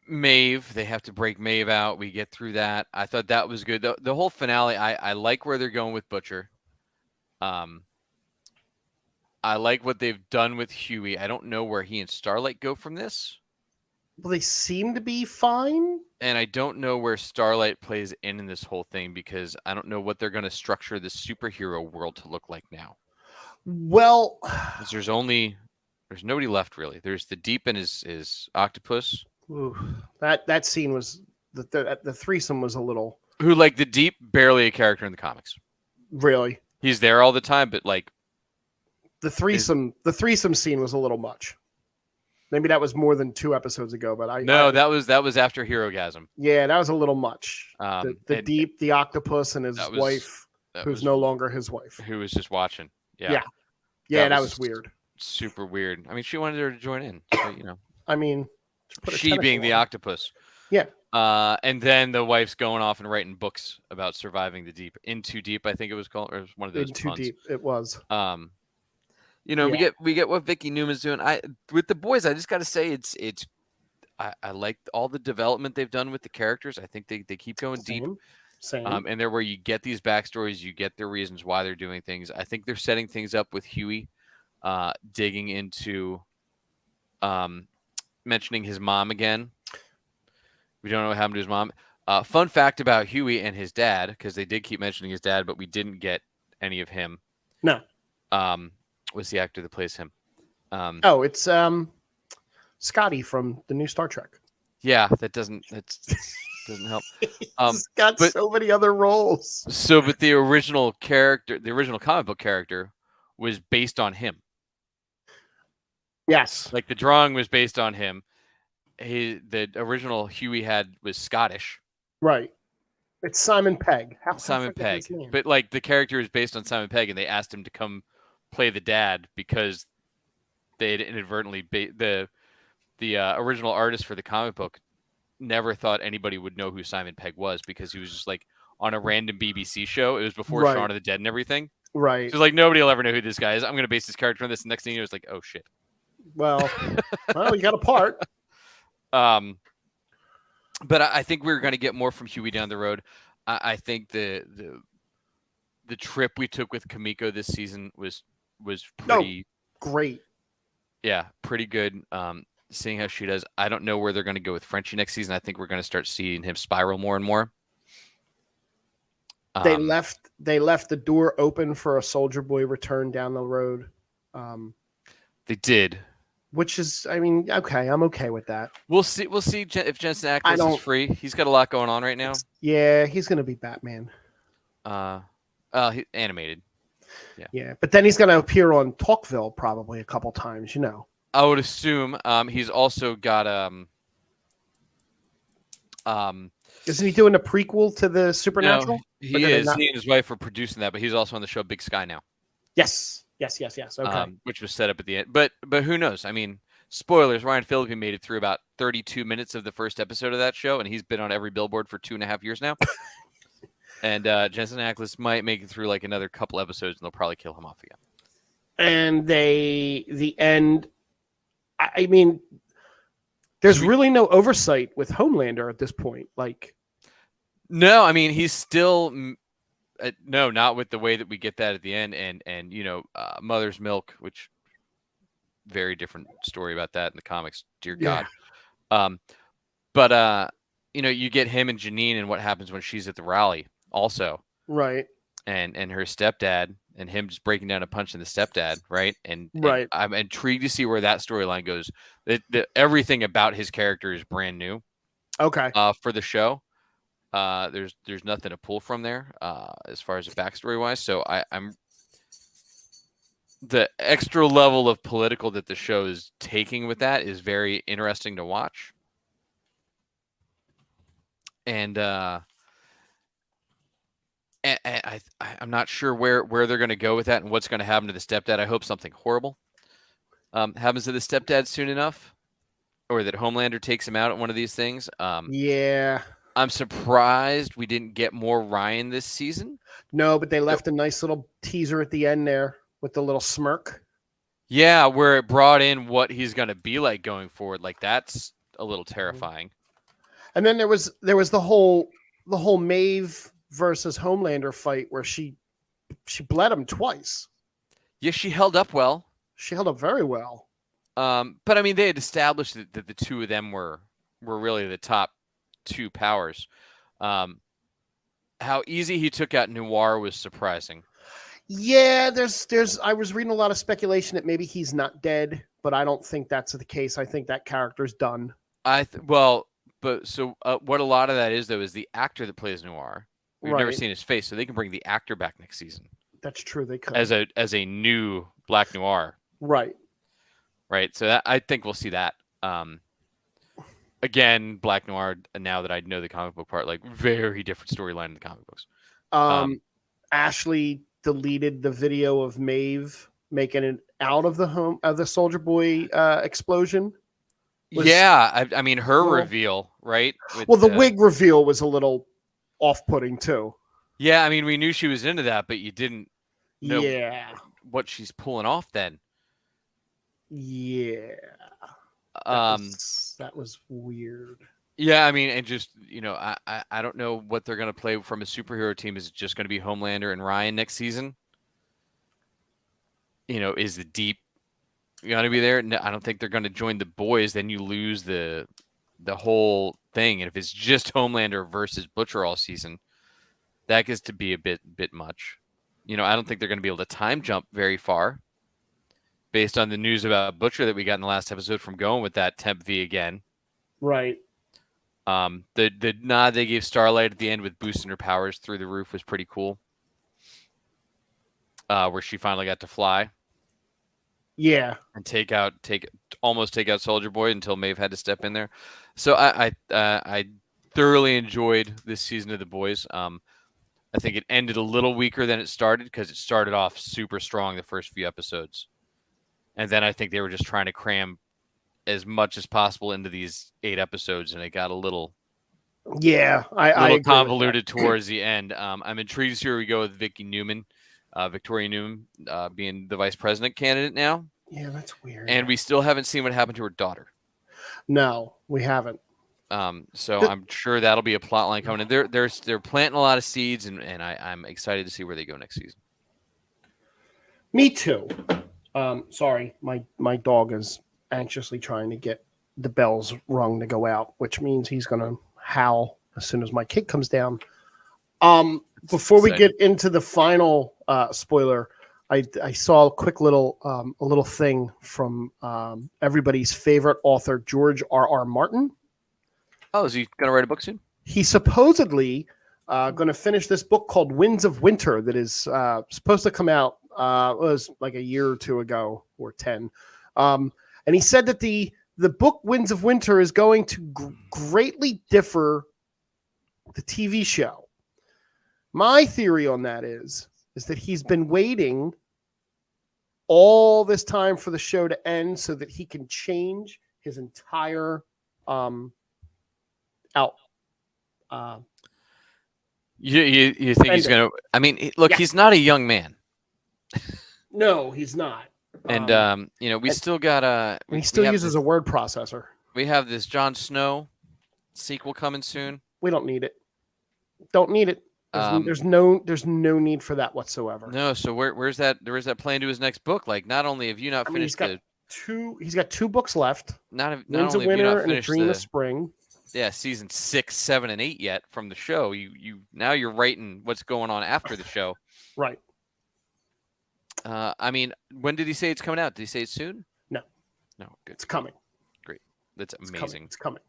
Maeve. They have to break Maeve out. We get through that. I thought that was good. The whole finale, I like where they're going with Butcher. I like what they've done with Huey. I don't know where he and Starlight go from this. Well, they seem to be fine. And I don't know where Starlight plays in this whole thing, because I don't know what they're going to structure the superhero world to look like now. Well, there's nobody left, really. There's the Deep and his octopus. Ooh, that scene was the threesome was a little. Who, like, the Deep, barely a character in the comics. Really, he's there all the time, but like the threesome scene was a little much. Maybe that was more than 2 episodes ago, but that was after Herogasm. Yeah, that was a little much. The Deep, the octopus, and his wife, who's no longer his wife, who was just watching. Yeah, that was weird. Super weird. I mean, she wanted her to join in, so, I mean, she being the octopus. Yeah. And then the wife's going off and writing books about surviving the Deep. In Too Deep, I think it was called, or one of those. In Too Deep, it was. We get what Vicky Newman's doing. With the boys, I just got to say I like all the development they've done with the characters. I think they keep going deep. Same. And they're where you get these backstories, you get their reasons why they're doing things. I think they're setting things up with Huey, digging into, mentioning his mom again. We don't know what happened to his mom. Fun fact about Huey and his dad, because they did keep mentioning his dad, but we didn't get any of him. No. What's the actor that plays him? It's Scotty from the new Star Trek. Yeah, that doesn't help. He's got so many other roles. So, but the original comic book character, was based on him. Yes, like the drawing was based on him. The original Huey was Scottish. Right. It's Simon Pegg. Simon Pegg. But like the character is based on Simon Pegg, and they asked him to come play the dad because they had inadvertently the original artist for the comic book never thought anybody would know who Simon Pegg was, because he was just like on a random BBC show. It was before Shaun of the Dead and everything. Right. So like nobody will ever know who this guy is. I'm going to base this character on this. The next thing you know, it's like, oh shit. Well, you got a part. But I think we're going to get more from Huey down the road. I think the trip we took with Kamiko this season was pretty great. Yeah, pretty good. Seeing how she does. I don't know where they're going to go with Frenchie next season. I think we're going to start seeing him spiral more and more. They left the door open for a Soldier Boy return down the road. They did. Which is, I mean, okay, I'm okay with that. We'll see if Jensen Ackles is free. He's got a lot going on right now. Yeah, he's going to be Batman. Animated. Yeah, but then he's going to appear on Talkville probably a couple times, I would assume. He's also got Isn't he doing a prequel to the Supernatural? No, he is. He and his wife are producing that, but he's also on the show Big Sky now. Yes. Okay. Which was set up at the end. But who knows? I mean, spoilers, Ryan Phillippe made it through about 32 minutes of the first episode of that show, and he's been on every billboard for 2.5 years now. And Jensen Ackles might make it through like another couple episodes, and they'll probably kill him off again. And the end, I mean, there's really no oversight with Homelander at this point. Like, no, I mean, he's still... no, not with the way that we get that at the end, and Mother's Milk, which very different story about that in the comics. Dear God. But you get him and Janine and what happens when she's at the rally also. Right. And her stepdad and him just breaking down and punching the stepdad, right? And I'm intrigued to see where that storyline goes. Everything about his character is brand new. Okay. For the show. There's nothing to pull from there as far as the backstory wise. So I'm the extra level of political that the show is taking with that is very interesting to watch. And I'm not sure where they're going to go with that and what's going to happen to the stepdad. I hope something horrible happens to the stepdad soon enough, or that Homelander takes him out at one of these things. Yeah. I'm surprised we didn't get more Ryan this season. No, but they left a nice little teaser at the end there with the little smirk. Yeah, where it brought in what he's going to be like going forward. Like, that's a little terrifying. And then there was the whole Maeve versus Homelander fight where she bled him twice. Yeah, she held up well. She held up very well. But I mean, they had established that the two of them were really the top two powers. How easy he took out Noir was surprising. Yeah, there's I was reading a lot of speculation that maybe he's not dead, but I don't think that's the case. I think that character's done. What a lot of that is though is the actor that plays Noir. We've never Right. seen his face, so they can bring the actor back next season That's true. They could. as a new Black Noir. Right. Right. So I think we'll see that. Again, Black Noir. Now that I know the comic book part, like very different storyline in the comic books. Ashley deleted the video of Maeve making it out of the Soldier Boy explosion. I mean her reveal, right? With the wig reveal was a little off-putting too. Yeah, I mean we knew she was into that, but you didn't know what she's pulling off then. Yeah. That was weird. Yeah, I mean, and just I don't know what they're gonna play from a superhero team. Is it just gonna be Homelander and Ryan next season? Is the Deep gonna be there? No, I don't think they're gonna join the boys. Then you lose the whole thing. And if it's just Homelander versus Butcher all season, that gets to be a bit much. I don't think they're gonna be able to time jump very far. Based on the news about Butcher that we got in the last episode from going with that Temp V again. Right. The nod they gave Starlight at the end with boosting her powers through the roof was pretty cool. Where she finally got to fly. Yeah. And almost take out Soldier Boy until Maeve had to step in there. So I thoroughly enjoyed this season of The Boys. I think it ended a little weaker than it started because it started off super strong the first few episodes. And then I think they were just trying to cram as much as possible into these 8 episodes, and it got a little convoluted towards the end. I'm intrigued to see where we go with Victoria Newman, being the vice president candidate now. Yeah, that's weird. And we still haven't seen what happened to her daughter. No, we haven't. I'm sure that'll be a plot line coming in. They're planting a lot of seeds, and I'm excited to see where they go next season. Me too. Sorry, my dog is anxiously trying to get the bells rung to go out, which means he's going to howl as soon as my kid comes down. Before we get into the final spoiler, I saw a quick little thing from everybody's favorite author, George R.R. Martin. Oh, is he going to write a book soon? He's supposedly going to finish this book called Winds of Winter that is supposed to come out. It was like a year or two ago, or 10. And he said that the book Winds of Winter is going to greatly differ the TV show. My theory on that is that he's been waiting all this time for the show to end so that he can change his entire You think he's going to? I mean, look, he's not a young man. No, he's not. And we still got he still uses a word processor. We have this Jon Snow sequel coming soon. We don't need it. Don't need it. There's no need for that whatsoever. No. So where's that? Where's that plan to his next book? Like, not only have you not finished he's got 2 books left. Not Winds of Winter and A Dream of Spring. Yeah, season 6, 7, and 8 yet from the show. Now you're writing what's going on after the show. Right. I mean, when did he say it's coming out? Did he say it's soon? No. Good. It's coming. Great. That's amazing. It's coming.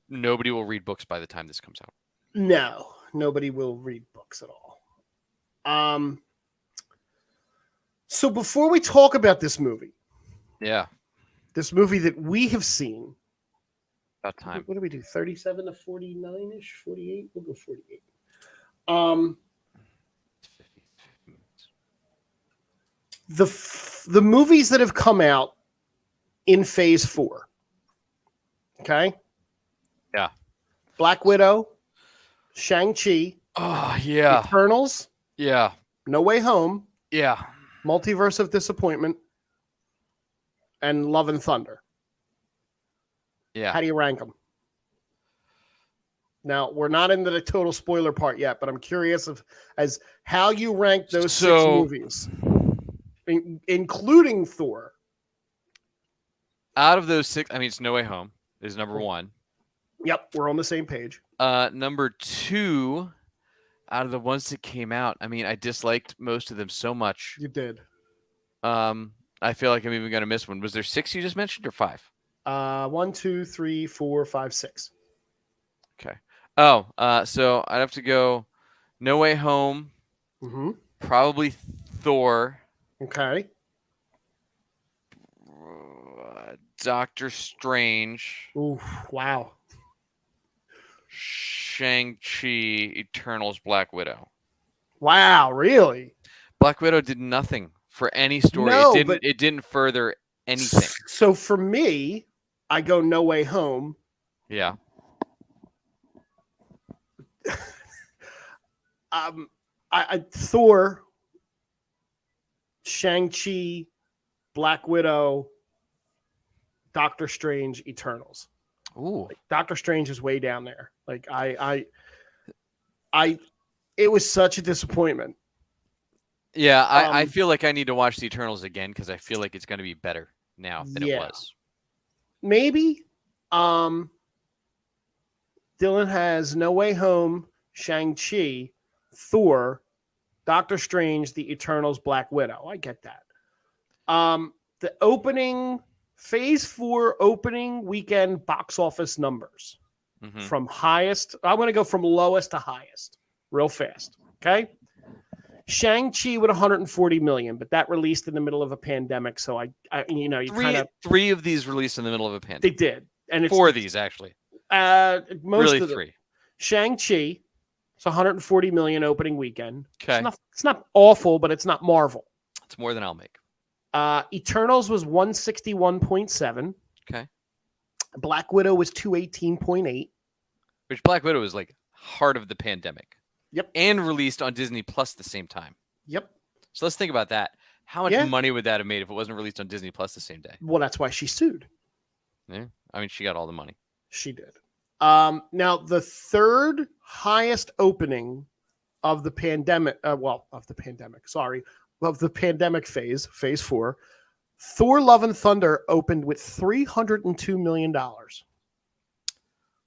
Nobody will read books by the time this comes out. No, nobody will read books at all. So before we talk about this movie Yeah, that we have seen, about time. what do we do? 37 to 49 ish, 48. We'll go 48. Um, the movies that have come out in Phase 4. Okay. Yeah. Black Widow, Shang-Chi, Oh yeah, Eternals, yeah, No Way Home, yeah. Multiverse of Disappointment, and Love and Thunder. Yeah. How do you rank them? Now, we're not into the total spoiler part yet, but I'm curious as how you rank those 6 movies, including Thor. Out of those 6, I mean, it's No Way Home is number 1. Yep, we're on the same page. Number 2, out of the ones that came out, I mean, I disliked most of them so much. You did. I feel like I'm even going to miss one. Was there 6 you just mentioned or 5? 1, 2, 3, 4, 5, 6. Okay. Oh, so I'd have to go No Way Home, probably Thor. Okay. Doctor Strange. Ooh, wow. Shang-Chi, Eternals, Black Widow. Wow, really? Black Widow did nothing for any story. No, it didn't further anything. So for me, I go No Way Home. Yeah. I Thor, Shang-Chi, Black Widow, Doctor Strange, Eternals. Ooh. Doctor Strange is way down there. Like it was such a disappointment. Yeah, I feel like I need to watch the Eternals again because I feel like it's going to be better now than it was. Maybe. Dylan has No Way Home, Shang-Chi, Thor, Doctor Strange, the Eternals, Black Widow. I get that. The opening Phase 4 opening weekend box office numbers from highest. I'm going to go from lowest to highest real fast. Okay. Shang-Chi with 140 million, but that released in the middle of a pandemic. So you kind of 3 of these released in the middle of a pandemic. They did. And it's 4 of these actually. Most really of them. 3. Shang-Chi, it's 140 million opening weekend. Okay. It's not awful, but it's not Marvel. It's more than I'll make. Eternals was 161.7. Okay. Black Widow was 218.8. Which Black Widow was like heart of the pandemic. Yep. And released on Disney Plus at the same time. Yep. So let's think about that. How much money would that have made if it wasn't released on Disney Plus the same day? Well, that's why she sued. Yeah. I mean, she got all the money. She did. Now, the third highest opening of the pandemic, of the pandemic phase 4, Thor Love and Thunder opened with $302 million.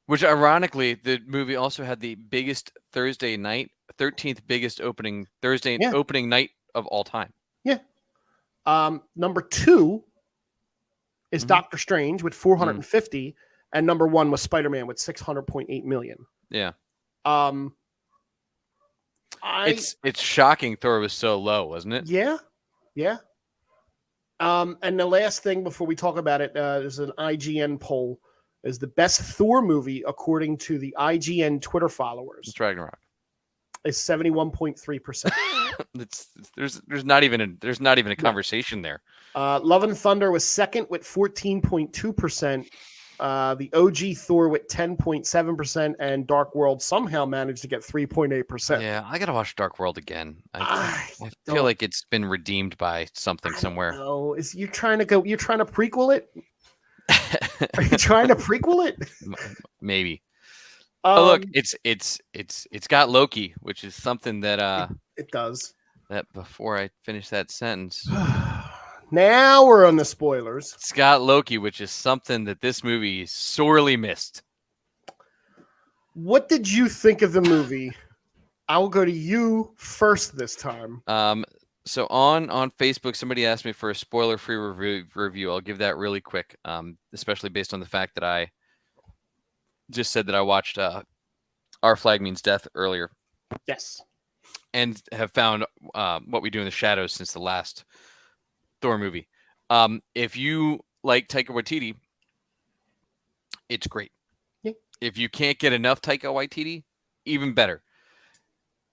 Which, ironically, the movie also had the biggest Thursday night, 13th biggest opening opening night of all time. Yeah. Number 2 is Doctor Strange with 450, and number 1 was Spider-Man with 600.8 million. Yeah. It's shocking Thor was so low, wasn't it? Yeah. Yeah. And the last thing before we talk about it, there's an IGN poll. Is the best Thor movie according to the IGN Twitter followers. It's Ragnarok. Is 71.3%. There's not even a conversation there. Love and Thunder was second with 14.2%. The OG Thor with 10.7%, and Dark World somehow managed to get 3.8%. Yeah, I gotta watch Dark World again. I feel like it's been redeemed by something somewhere. No, you're trying to prequel it? Are you trying to prequel it? Maybe. Look, it's got Loki, which is something that it does. That before I finish that sentence. Now we're on the spoilers. It's got Loki, which is something that this movie sorely missed. What did you think of the movie? I will go to you first this time. So on Facebook, somebody asked me for a spoiler-free review. I'll give that really quick, especially based on the fact that I just said that I watched Our Flag Means Death earlier. Yes. And have found What We Do in the Shadows since the last Thor movie. If you like Taika Waititi, it's great. Yeah. If you can't get enough Taika Waititi, even better.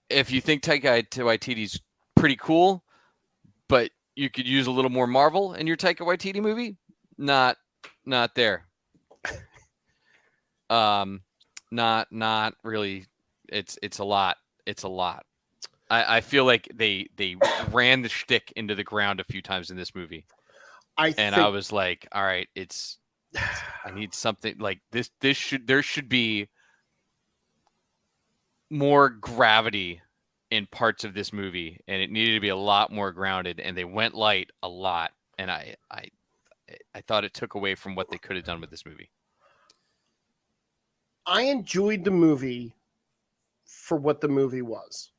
If you think Taika Waititi's pretty cool, but you could use a little more Marvel in your Taika Waititi movie, not there. Not really. It's a lot. It's a lot. I feel like they ran the shtick into the ground a few times in this movie. I was like, all right, I need something like this. There should be more gravity in parts of this movie, and it needed to be a lot more grounded, and they went light a lot, and I thought it took away from what they could have done with this movie. I enjoyed the movie for what the movie was.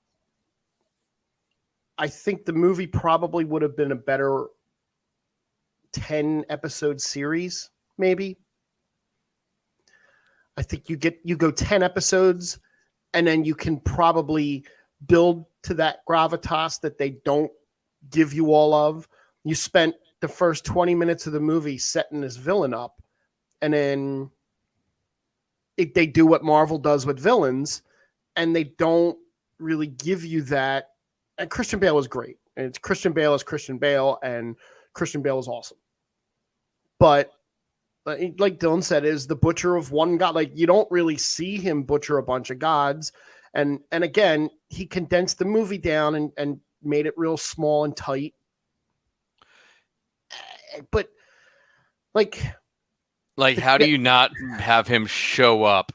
I think the movie probably would have been a better 10-episode series, maybe. I think you go 10 episodes, and then you can probably build to that gravitas that they don't give you all of. You spent the first 20 minutes of the movie setting this villain up, and then they do what Marvel does with villains, and they don't really give you that. And Christian Bale is great. And it's Christian Bale is Christian Bale, and Christian Bale is awesome. But like Dylan said, is the butcher of one god. Like, you don't really see him butcher a bunch of gods. And again, he condensed the movie down and made it real small and tight. But like how do you not have him show up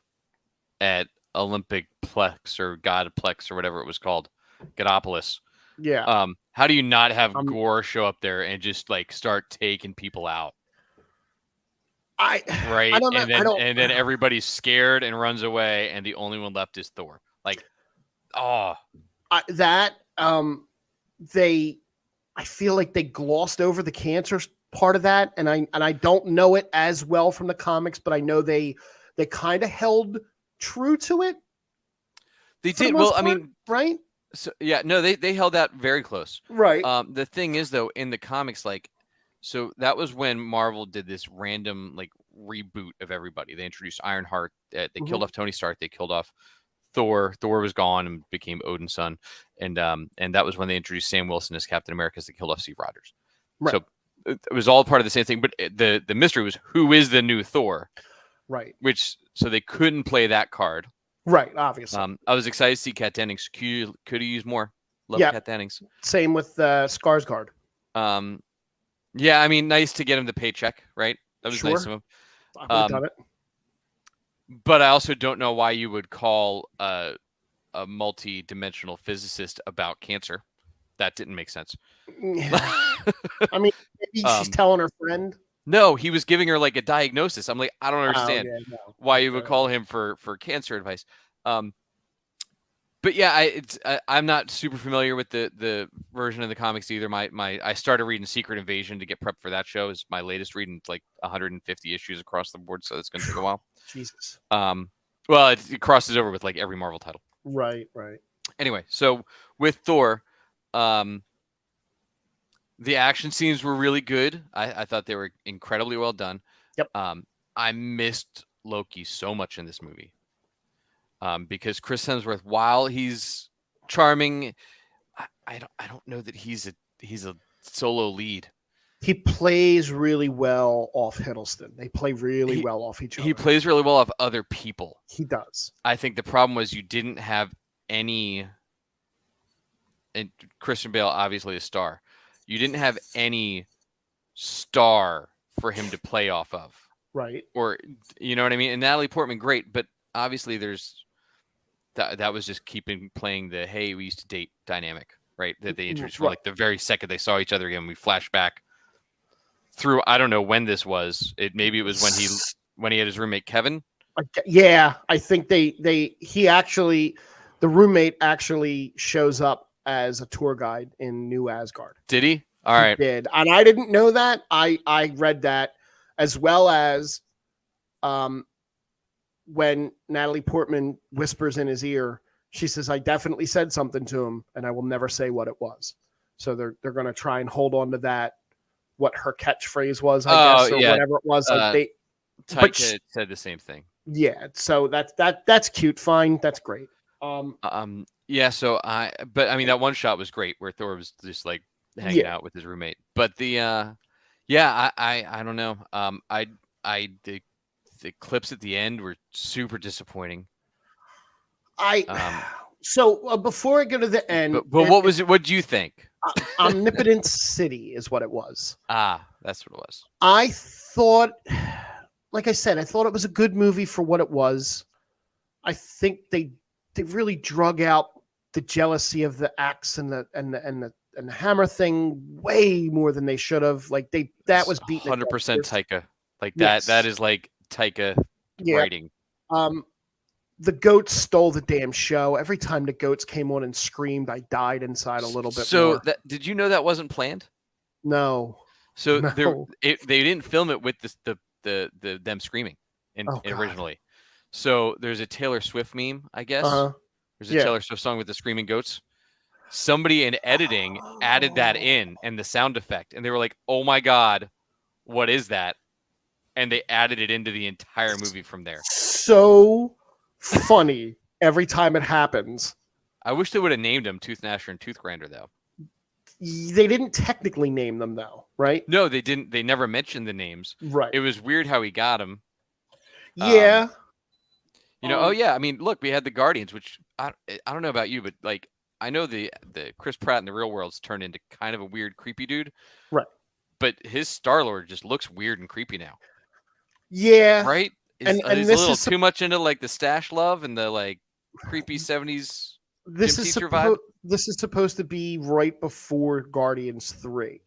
at Olympic Plex or Godplex or whatever it was called? Godopolis. Yeah. How do you not have Gore show up there and just like start taking people out? I don't know. And then everybody's scared and runs away, and the only one left is Thor. Like, I feel like they glossed over the cancer part of that, and I don't know it as well from the comics, but I know they kind of held true to it. They did. Well, part, I mean, right? So yeah, no, they held that very close. Right. The thing is, though, in the comics, like, so that was when Marvel did this random like reboot of everybody. They introduced Ironheart. They killed off Tony Stark. They killed off Thor. Thor was gone and became Odin's son. And that was when they introduced Sam Wilson as Captain America. They killed off Steve Rogers. Right. So it was all part of the same thing. But the mystery was, who is the new Thor? Right. So they couldn't play that card. Right, obviously. I was excited to see Kat Dennings. Could have used more. Love Kat Dennings. Same with Skarsgård. Yeah, I mean, nice to get him the paycheck, right? That was nice of him. I would have done it. But I also don't know why you would call a multi-dimensional physicist about cancer. That didn't make sense. I mean, maybe she's telling her friend. No, he was giving her like a diagnosis. I'm like, I don't understand why you would call him for cancer advice. But yeah, I'm not super familiar with the version of the comics either. I started reading Secret Invasion to get prepped for that show. Is my latest reading. It's like 150 issues across the board, so it's going to take a while. Jesus. Well, it crosses over with like every Marvel title. Right. Anyway, so with Thor, the action scenes were really good. I thought they were incredibly well done. Yep. I missed Loki so much in this movie. Because Chris Hemsworth, while he's charming, I don't know that he's a solo lead. He plays really well off Hiddleston. They play really well off each other. He plays really well off other people. He does. I think the problem was you didn't have any, and Christian Bale obviously a star. You didn't have any star for him to play off of. Right. Or, you know what I mean? And Natalie Portman, great, but obviously there's that was just playing the, hey, we used to date dynamic, right? That they introduced for like the very second they saw each other again. We flash back through, I don't know when this was. Maybe it was when he had his roommate Kevin. Yeah, I think the roommate actually shows up as a tour guide in New Asgard. Did he? All right. He did. And I didn't know that. I read that, as well as when Natalie Portman whispers in his ear, she says, I definitely said something to him and I will never say what it was. So they're going to try and hold on to that what her catchphrase was, I Oh, guess, or yeah. whatever it was. Like Taika said the same thing. yeah. So that's cute. Fine, that's great. Yeah. So but I mean, that one shot was great where Thor was just like hanging out with his roommate. But the I don't know. The clips at the end were super disappointing. So before I go to the end, but what was it? What do you think? Omnipotent City is what it was. That's what it was. I thought, like I said, I thought it was a good movie for what it was. I think they really drug out the jealousy of the axe and the hammer thing way more than they should have. Like that was beaten 100% Taika. Like yes. that is like Taika writing. The goats stole the damn show. Every time the goats came on and screamed, I died inside a little bit more. So did you know that wasn't planned? No. So they didn't film it with the them screaming originally. So there's a Taylor Swift meme, I guess. There's a Taylor Swift song with the screaming goats. Somebody in editing added that in and the sound effect, and they were like, "Oh my god, what is that?" And they added it into the entire movie from there. So funny every time it happens. I wish they would have named him Tooth Gnasher and Tooth Grinder, though. They didn't technically name them, though, right? No, they didn't. They never mentioned the names. Right. It was weird how he got them. Yeah. I mean, look, we had the Guardians, which I don't know about you, but like I know the Chris Pratt in the real world's turned into kind of a weird, creepy dude. Right. But his Star-Lord just looks weird and creepy now. Yeah. Right? He's a little too much into like the stash love and the like creepy 70s gym teacher vibe. This is supposed to be right before Guardians 3.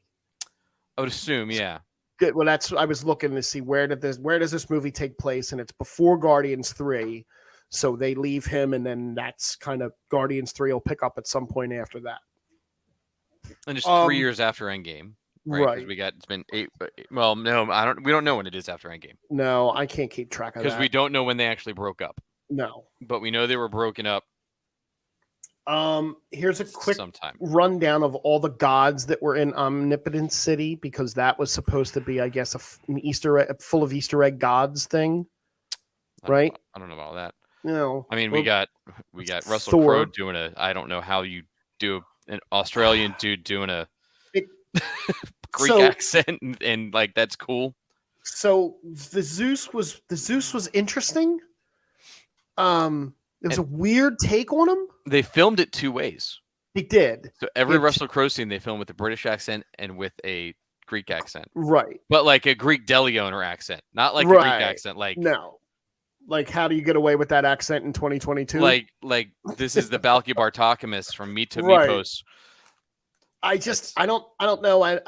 I would assume, yeah. Good. Well, I was looking to see where does this movie take place, and it's before Guardians 3. So they leave him, and then that's kind of Guardians 3 will pick up at some point after that. And it's 3 years after Endgame. Right. Because it's been 8. Well, no, we don't know when it is after Endgame. No, I can't keep track of that. Because we don't know when they actually broke up. No. But we know they were broken up. Here's a quick rundown of all the gods that were in Omnipotent City, because that was supposed to be, I guess, an Easter egg, full of Easter egg gods thing. Right? I don't know about that. No. I mean, we got Russell Crowe doing I don't know how you do an Australian dude doing a Greek accent and like that's cool. So the Zeus was interesting. It was a weird take on him. They filmed it 2 ways. They did. So every Russell Crowe scene they filmed with a British accent and with a Greek accent. Right. But like a Greek deli owner accent, not like a Greek accent. Like no. Like, how do you get away with that accent in 2022? Like this is the Balky Bartokomous from Meet to Meepos. I don't know.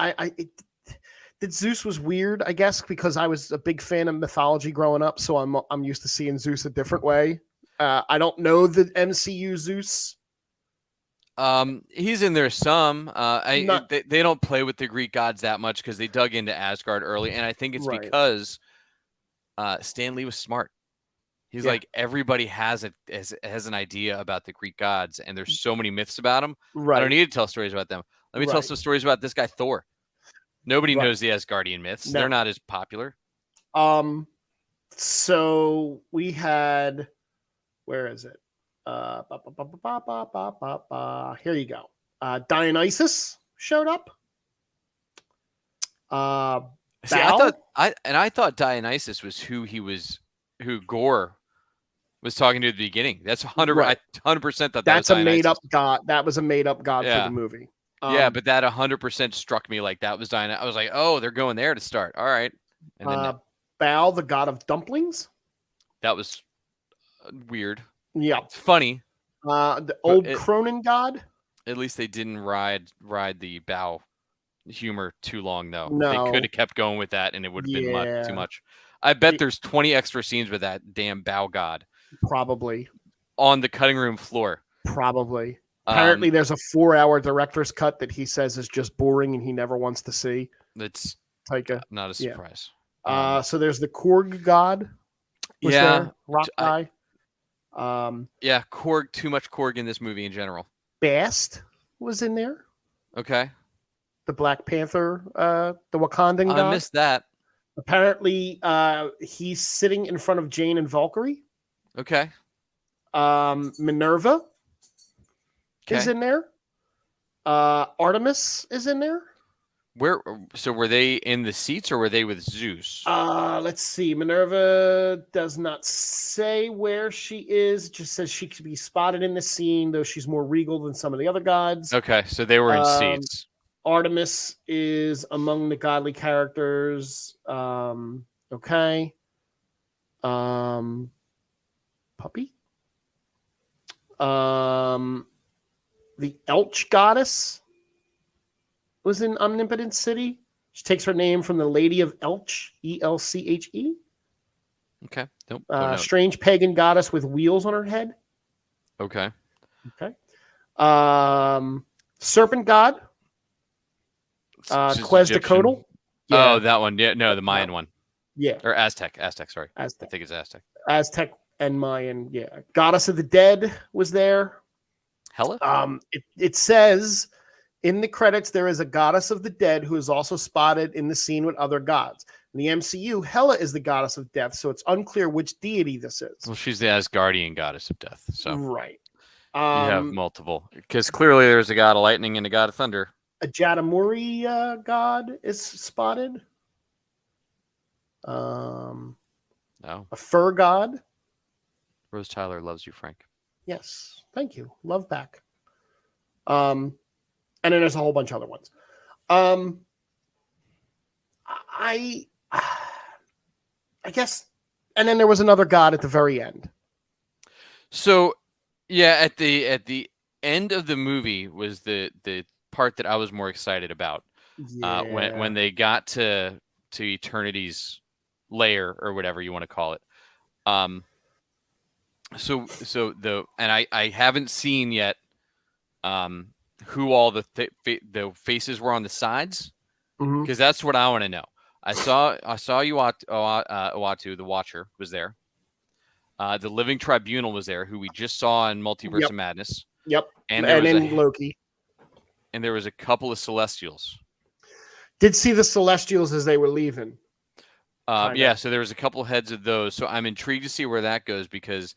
The Zeus was weird, I guess, because I was a big fan of mythology growing up, so I'm used to seeing Zeus a different way. I don't know the MCU Zeus. He's in there some. They don't play with the Greek gods that much because they dug into Asgard early, and I think it's because Stan Lee was smart. He's like, everybody has an idea about the Greek gods, and there's so many myths about them. Right. I don't need to tell stories about them. Let me tell some stories about this guy Thor. Nobody knows the Asgardian myths. No. They're not as popular. So we had, where is it? Here you go. Dionysus showed up. See, I thought Dionysus was who Gore was talking to at the beginning. That's 100%. That's a made up god. That was a made up god for the movie. But that 100% struck me like that was Dionysus. I was like, oh, they're going there to start. All right. And then Baal, the god of dumplings. That was weird. Yeah, it's funny. The old Cronin god. At least they didn't ride the Baal humor too long, though. No. They could have kept going with that, and it would have been too much. I bet there's 20 extra scenes with that damn Baal god. Probably. On the cutting room floor. Probably. Apparently, there's a 4-hour director's cut that he says is just boring and he never wants to see. That's Taika. Not a surprise. So there's the Korg god. Rock guy. Korg. Too much Korg in this movie in general. Bast was in there. Okay. the Black Panther, the Wakandan I god. missed that. Apparently, he's sitting in front of Jane and Valkyrie. Okay. Minerva is Okay. in there. Artemis is in there. So were they in the seats or were they with Zeus? Let's see. Minerva does not say where she is. It just says she could be spotted in the scene, though she's more regal than some of the other gods. Okay, so they were in seats. Artemis is among the godly characters. Okay. Puppy. The Elch goddess was in Omnipotent City. She takes her name from the Lady of Elch, Elche. Okay. Nope. Strange pagan goddess with wheels on her head. Okay. Okay. Serpent god. Quetzalcoatl. Yeah. Oh, that one. Yeah. No, the Mayan one. Yeah. Or Aztec. Sorry. Aztec. I think it's Aztec. Aztec and Mayan. Yeah. Goddess of the Dead was there. Hela? It says in the credits there is a goddess of the dead who is also spotted in the scene with other gods. In the MCU, Hela is the goddess of death, so it's unclear which deity this is. Well, she's the Asgardian goddess of death. So right. You have multiple. Because clearly there's a god of lightning and a god of thunder. A Jatamuri god is spotted. A fur god. Rose Tyler loves you, Frank. Yes. Thank you. Love back. And then there's a whole bunch of other ones. I guess, and then there was another god at the very end. So, yeah, at the end of the movie was the part that I was more excited about. Yeah. When they got to Eternity's lair or whatever you want to call it. So I haven't seen yet who all the faces were on the sides, because that's what I want to know. I saw Uatu, the Watcher, was there. The Living Tribunal was there, who we just saw in Multiverse of Madness. Yep. And then Loki. And there was a couple of Celestials. Did see the Celestials as they were leaving. Yeah, so there was a couple heads of those. So I'm intrigued to see where that goes, because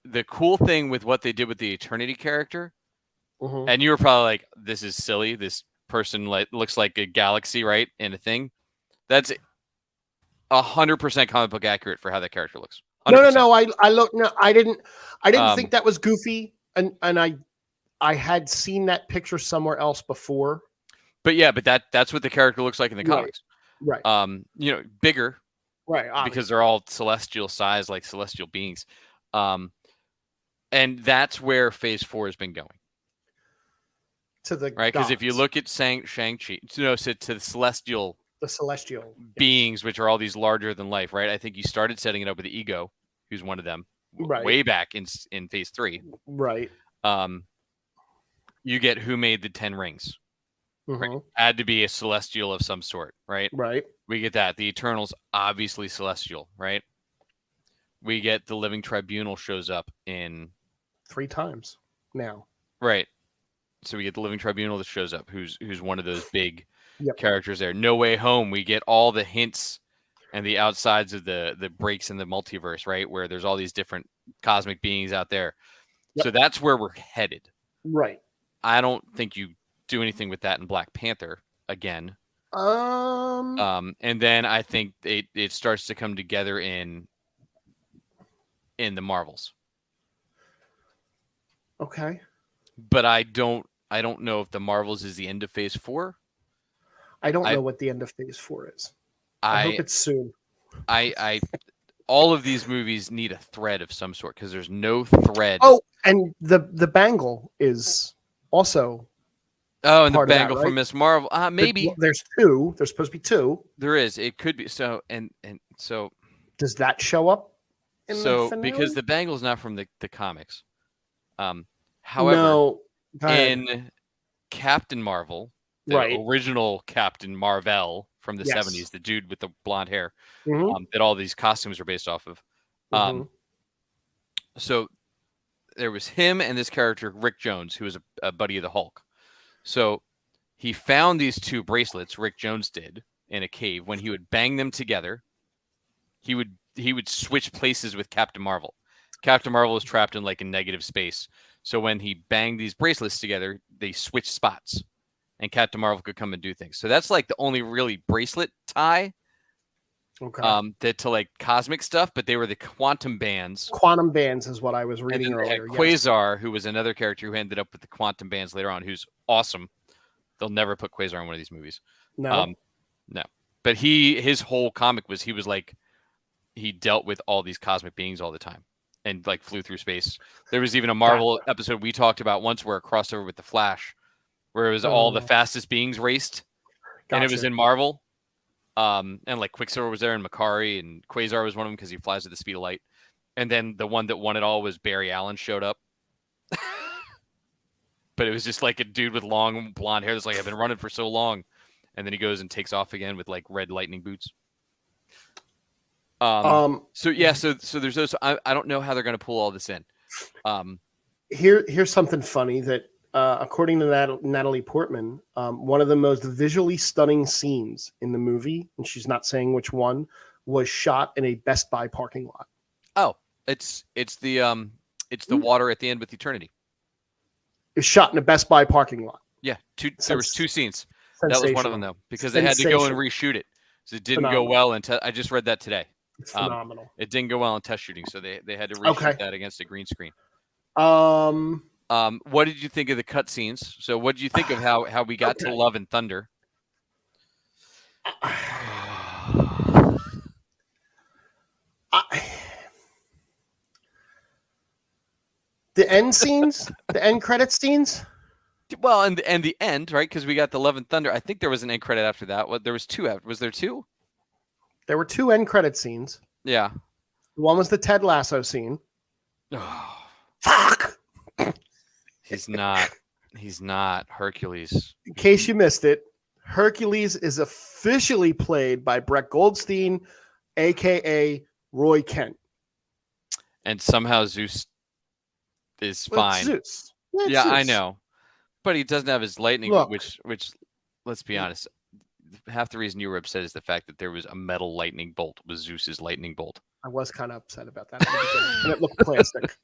the cool thing with what they did with the Eternity character, and you were probably like, this is silly. This person looks like a galaxy, right? And a thing. That's 100% comic book accurate for how that character looks. 100%. No. I didn't think that was goofy. And I had seen that picture somewhere else before. But yeah, that's what the character looks like in the comics. Right. Bigger. Right. Obviously. Because they're all celestial size, like celestial beings. And that's where Phase 4 has been going. To the right, because if you look at Shang-Chi, to the celestial beings, which are all these larger than life, right? I think you started setting it up with the Ego, who's one of them, way back in Phase 3. Right. You get who made the 10 rings. Right? Had to be a celestial of some sort, right? Right. We get that. The Eternals, obviously celestial, right? We get the Living Tribunal shows up in 3 times now. Right. So we get the Living Tribunal that shows up, who's one of those big characters there. No Way Home, we get all the hints and the outsides of the breaks in the multiverse, right? Where there's all these different cosmic beings out there. Yep. So that's where we're headed. Right. I don't think you do anything with that in Black Panther again. And then I think it starts to come together in the Marvels. Okay. But I don't know if the Marvels is the end of Phase 4. I don't know what the end of Phase 4 is. I hope it's soon. All of these movies need a thread of some sort, because there's no thread. Oh, and the bangle is also. Oh, and the bangle from Miss Marvel. Maybe there's 2. There's supposed to be 2. There is. It could be. So and so. Does that show up? Because the bangle's not from the comics. However, in Captain Marvel, the original Captain Marvel from the 70s, the dude with the blonde hair, that all these costumes are based off of. So there was him and this character, Rick Jones, who was a buddy of the Hulk. So he found these two bracelets, Rick Jones did, in a cave. When he would bang them together, he would switch places with Captain Marvel. Captain Marvel was trapped in like a negative space. So when he banged these bracelets together, they switched spots, and Captain Marvel could come and do things. So that's like the only really bracelet tie that to like cosmic stuff, but they were the quantum bands. Quantum bands is what I was reading earlier. Quasar, who was another character who ended up with the quantum bands later on, who's awesome. They'll never put Quasar in one of these movies. No. No. But his whole comic was he dealt with all these cosmic beings all the time and like flew through space. There was even a Marvel episode we talked about once where it crossed over with the Flash, where it was all the fastest beings raced. And it was in Marvel. And like Quicksilver was there, and Makari, and Quasar was one of them because he flies at the speed of light. And then the one that won it all was Barry Allen showed up. But it was just like a dude with long blonde hair that's like, I've been running for so long. And then he goes and takes off again with like red lightning boots. So there's those. I don't know how they're going to pull all this in. Here's something funny that according to Natalie Portman, one of the most visually stunning scenes in the movie, and she's not saying which one, was shot in a Best Buy parking lot. Oh, it's the water at the end with Eternity. It was shot in a Best Buy parking lot. Yeah, there was two scenes. That was one of them though, because they had to go and reshoot it. So it didn't go well. And I just read that today. It's phenomenal. It didn't go well in test shooting, so they had to reshoot that against a green screen. What did you think of the cutscenes? So what did you think of how we got to Love and Thunder? The end scenes, the end credit scenes. Well, and the end, right? Because we got the Love and Thunder. I think there was an end credit after that. There was two. Was there two? There were two end credit scenes. Yeah. One was the Ted Lasso scene. Oh, fuck. He's not Hercules. In case you missed it, Hercules is officially played by Brett Goldstein, a.k.a. Roy Kent. And somehow Zeus is fine. Zeus. Yeah, Zeus. I know. But he doesn't have his lightning, which let's be honest, half the reason you were upset is the fact that there was a metal lightning bolt with Zeus's lightning bolt. I was kind of upset about that. And it looked plastic.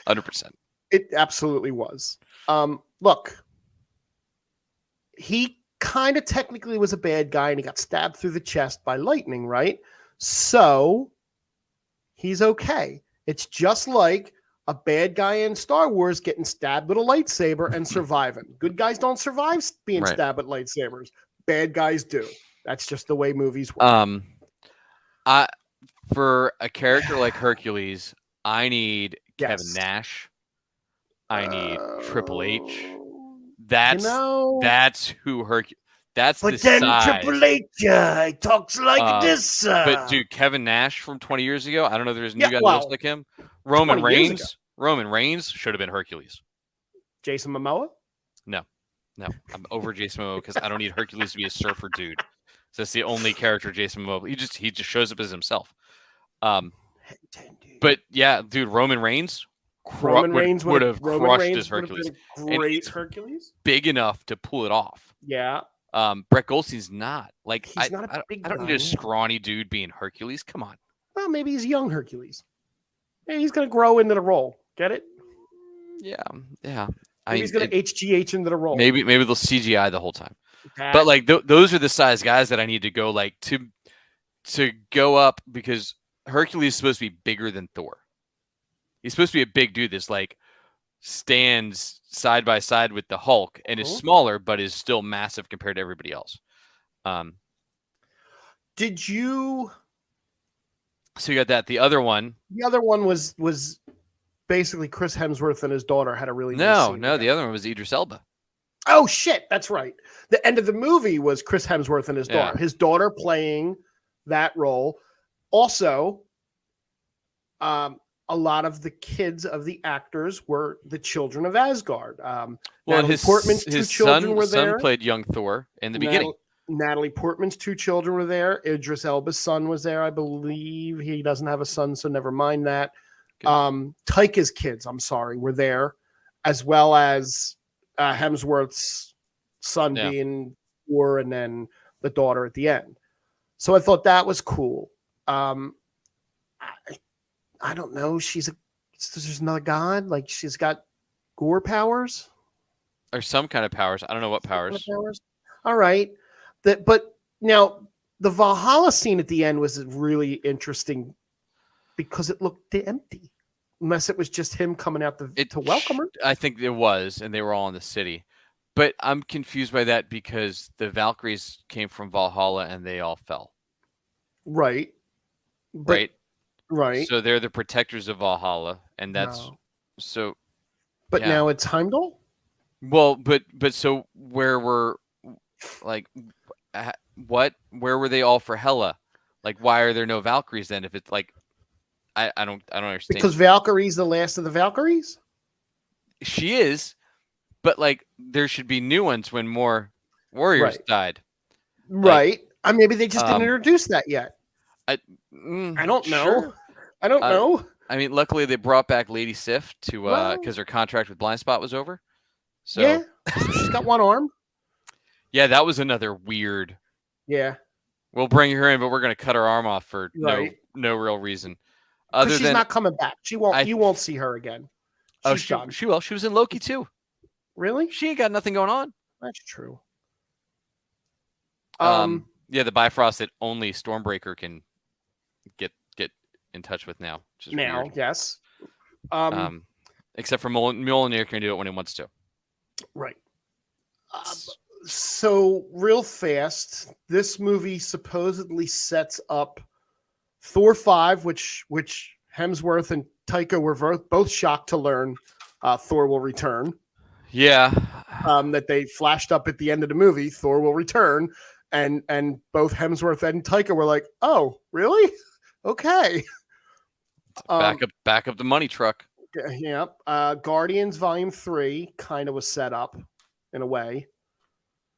100%. It absolutely was. Look, he kind of technically was a bad guy and he got stabbed through the chest by lightning, right? So he's okay. It's just like a bad guy in Star Wars getting stabbed with a lightsaber and surviving. Good guys don't survive being stabbed with lightsabers. Bad guys do. That's just the way movies work. For a character like Hercules, I need Kevin Nash. I need Triple H. That's who Hercules. That's the size. But then Triple H talks like this. But dude, Kevin Nash from 20 years ago. I don't know if there's a new guy that looks like him. Roman Reigns should have been Hercules. Jason Momoa? No, I'm over Jason Momoa because I don't need Hercules to be a surfer dude. So that's the only character Jason Momoa. He just shows up as himself. But yeah, dude, Roman Reigns would have crushed his Hercules. Great Hercules, big enough to pull it off. Yeah. Brett Goldstein's not like he's not a big. I don't need a scrawny dude being Hercules. Come on. Well, maybe he's young Hercules. Maybe he's gonna grow into the role. Get it? Yeah. Maybe he's gonna HGH into the role. Maybe they'll CGI the whole time. But like those are the size guys that I need to go like to go up because Hercules is supposed to be bigger than Thor. He's supposed to be a big dude that's like stands side by side with the Hulk and is smaller, but is still massive compared to everybody else. Did you? So you got that. The other one was basically Chris Hemsworth and his daughter had a really nice scene the other one was Idris Elba. Oh shit, that's right. The end of the movie was Chris Hemsworth and his daughter. His daughter playing that role. Also, a lot of the kids of the actors were the children of Asgard. His Portman's two children were there. Son played young Thor in the beginning. Natalie Portman's two children were there. Idris Elba's son was there, I believe. He doesn't have a son, so never mind that. Taika's kids, were there, as well as Hemsworth's son Yeah. being Thor, and then the daughter at the end. So I thought that was cool. I don't know. There's another god. Like she's got gore powers. Or some kind of powers. I don't know what Kind of powers. powers. All right. But now the Valhalla scene at the end was really interesting because it looked empty, unless it was just him coming out to welcome her. I think it was, and they were all in the city. But I'm confused by that because the Valkyries came from Valhalla and they all fell. Right. Right. Right. So they're the protectors of Valhalla, and that's No. so. But yeah. now it's Heimdall. Well, but so where were like where were they all for Hela? Like, why are there no Valkyries then? If it's like, I don't understand. Because Valkyrie's the last of the Valkyries. She is, but like there should be new ones when more warriors died. Right. Maybe they just didn't introduce that yet. I don't know. Sure. I don't know. I mean, luckily they brought back Lady Sif to because her contract with Blind Spot was over. So yeah, she's got one arm. Yeah, that was another weird. Yeah, we'll bring her in, but we're going to cut her arm off for no real reason. She's not coming back. She won't. You won't see her again. She will. She was in Loki too. Really? She ain't got nothing going on. That's true. Yeah, the Bifrost that only Stormbreaker can get in touch with now. Which is now, weird. Yes. Except for Mjolnir can do it when he wants to. Right. So real fast, this movie supposedly sets up Thor 5, which Hemsworth and Taika were both shocked to learn Thor will return. Yeah. That they flashed up at the end of the movie, Thor will return, and both Hemsworth and Taika were like, "Oh, really? Okay." Back up the money truck. Yeah. Guardians Volume 3 kind of was set up in a way.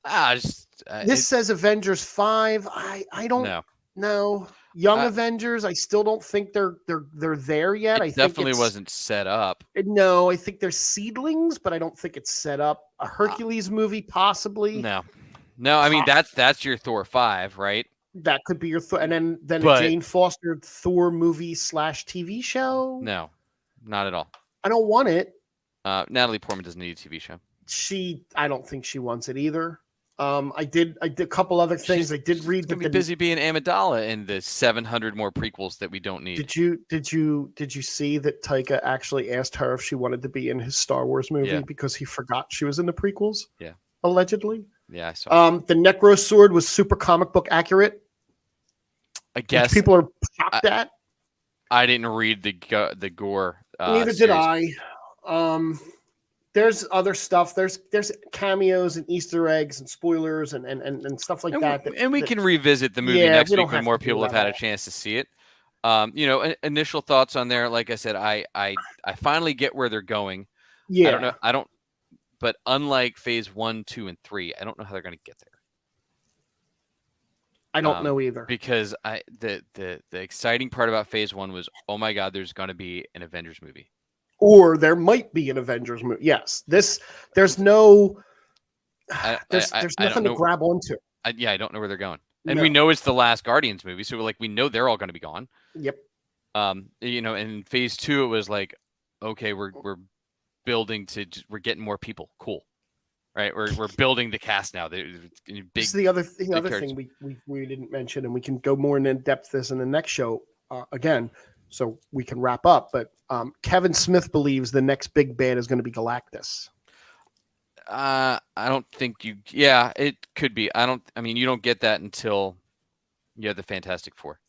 This says Avengers 5. I don't know. Young Avengers, I still don't think they're there yet. I think definitely wasn't set up. No, I think they're seedlings, but I don't think it's set up. A Hercules movie, possibly. No. I mean that's your Thor 5, right? That could be your Thor, and then a Jane Foster Thor movie / TV show. No, not at all. I don't want it. Natalie Portman doesn't need a TV show. I don't think she wants it either. I did a couple other things. I did read that busy being Amidala in the 700 more prequels that we don't need. Did you see that Taika actually asked her if she wanted to be in his Star Wars movie because he forgot she was in the prequels? Yeah, allegedly. Yeah, I saw. The Necro sword was super comic book accurate. I guess people are shocked at. I didn't read the gore. Neither did I. There's other stuff. There's cameos and Easter eggs and spoilers and stuff like that. And we can revisit the movie next week when more people have had a chance to see it. Initial thoughts on there. Like I said, I finally get where they're going. Yeah. I don't. But unlike Phase 1, 2, and 3, I don't know how they're going to get there. I don't know either. Because the exciting part about Phase 1 was, oh my God, there's going to be an Avengers movie. Or there might be an Avengers movie. Yes, there's no, there's nothing to grab onto. I don't know where they're going, and we know it's the last Guardians movie, so we know they're all going to be gone. Yep. In Phase 2, it was like, okay, we're building we're getting more people. Cool, right? We're building the cast now. This is the other thing we didn't mention, and we can go more in depth this in the next show again. So we can wrap up, but Kevin Smith believes the next big bad is going to be Galactus. I don't think yeah, it could be. You don't get that until you have the Fantastic Four.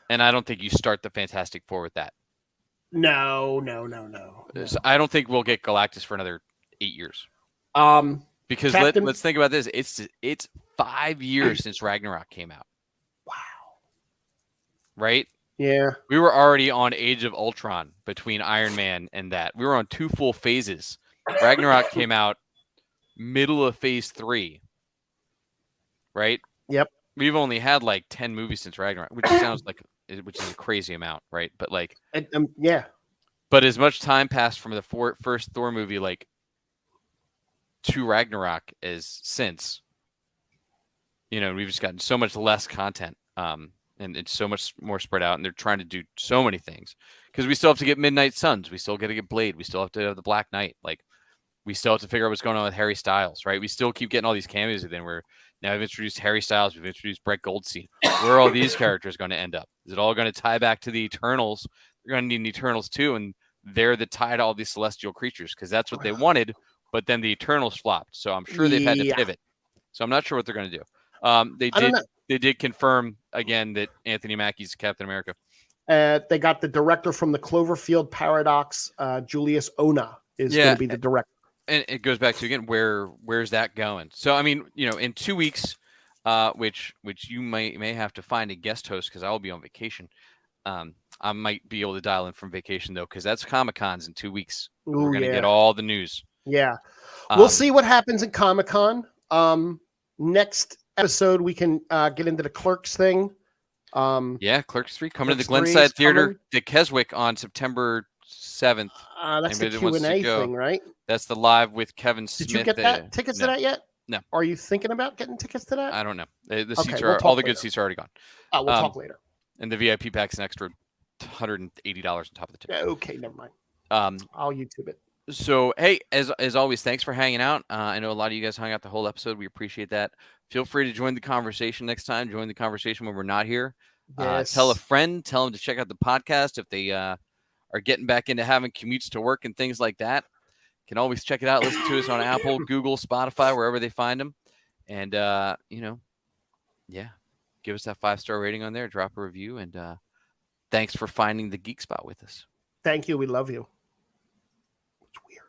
And I don't think you start the Fantastic Four with that. No. So I don't think we'll get Galactus for another 8 years. Because let's think about this. It's 5 years since Ragnarok came out. Wow. Right? Yeah. We were already on Age of Ultron between Iron Man and that. We were on 2 full phases. Ragnarok came out middle of Phase 3. Right? Yep. We've only had like 10 movies since Ragnarok, which is a crazy amount, right? But like yeah. But as much time passed from the first Thor movie, like to Ragnarok as since. We've just gotten so much less content, and it's so much more spread out, and they're trying to do so many things because we still have to get Midnight Suns, we still got to get Blade, we still have to have the Black Knight, like we still have to figure out what's going on with Harry Styles, right? We still keep getting all these cameos, and then we've introduced Harry Styles, we've introduced Brett Goldstein. Where are all these characters going to end up? Is it all going to tie back to the Eternals? They're going to need an Eternals too, and they're the tie to all these celestial creatures because that's what they wanted, but then the Eternals flopped, so I'm sure they've had to pivot. So I'm not sure what they're going to do. They did confirm again that Anthony Mackie's Captain America. They got the director from the Cloverfield Paradox, Julius Ona, is going to be the director. And it goes back to, again, where's that going? So, I mean, in 2 weeks, which you may have to find a guest host because I will be on vacation. I might be able to dial in from vacation, though, because that's Comic-Con's in 2 weeks. We're going to get all the news. Yeah. We'll see what happens at Comic-Con. Next episode, we can get into the Clerks thing. Clerks 3 coming to the Glenside Theater, the Keswick on September 7th. That's the Q&A thing, right? That's the live with Kevin Smith. Did you get tickets to that yet? No. Are you thinking about getting tickets to that? I don't know. The seats are all the good seats are already gone. We'll talk later. And the VIP pack's an extra $180 on top of the ticket. Okay, never mind. I'll YouTube it. So, hey, as always, thanks for hanging out. I know a lot of you guys hung out the whole episode. We appreciate that. Feel free to join the conversation next time. Join the conversation when we're not here. Yes. Tell a friend. Tell them to check out the podcast if they are getting back into having commutes to work and things like that. Can always check it out. Listen to us on Apple, Google, Spotify, wherever they find them. And, give us that 5-star rating on there. Drop a review. And thanks for finding the Geek Spot with us. Thank you. We love you. It's weird.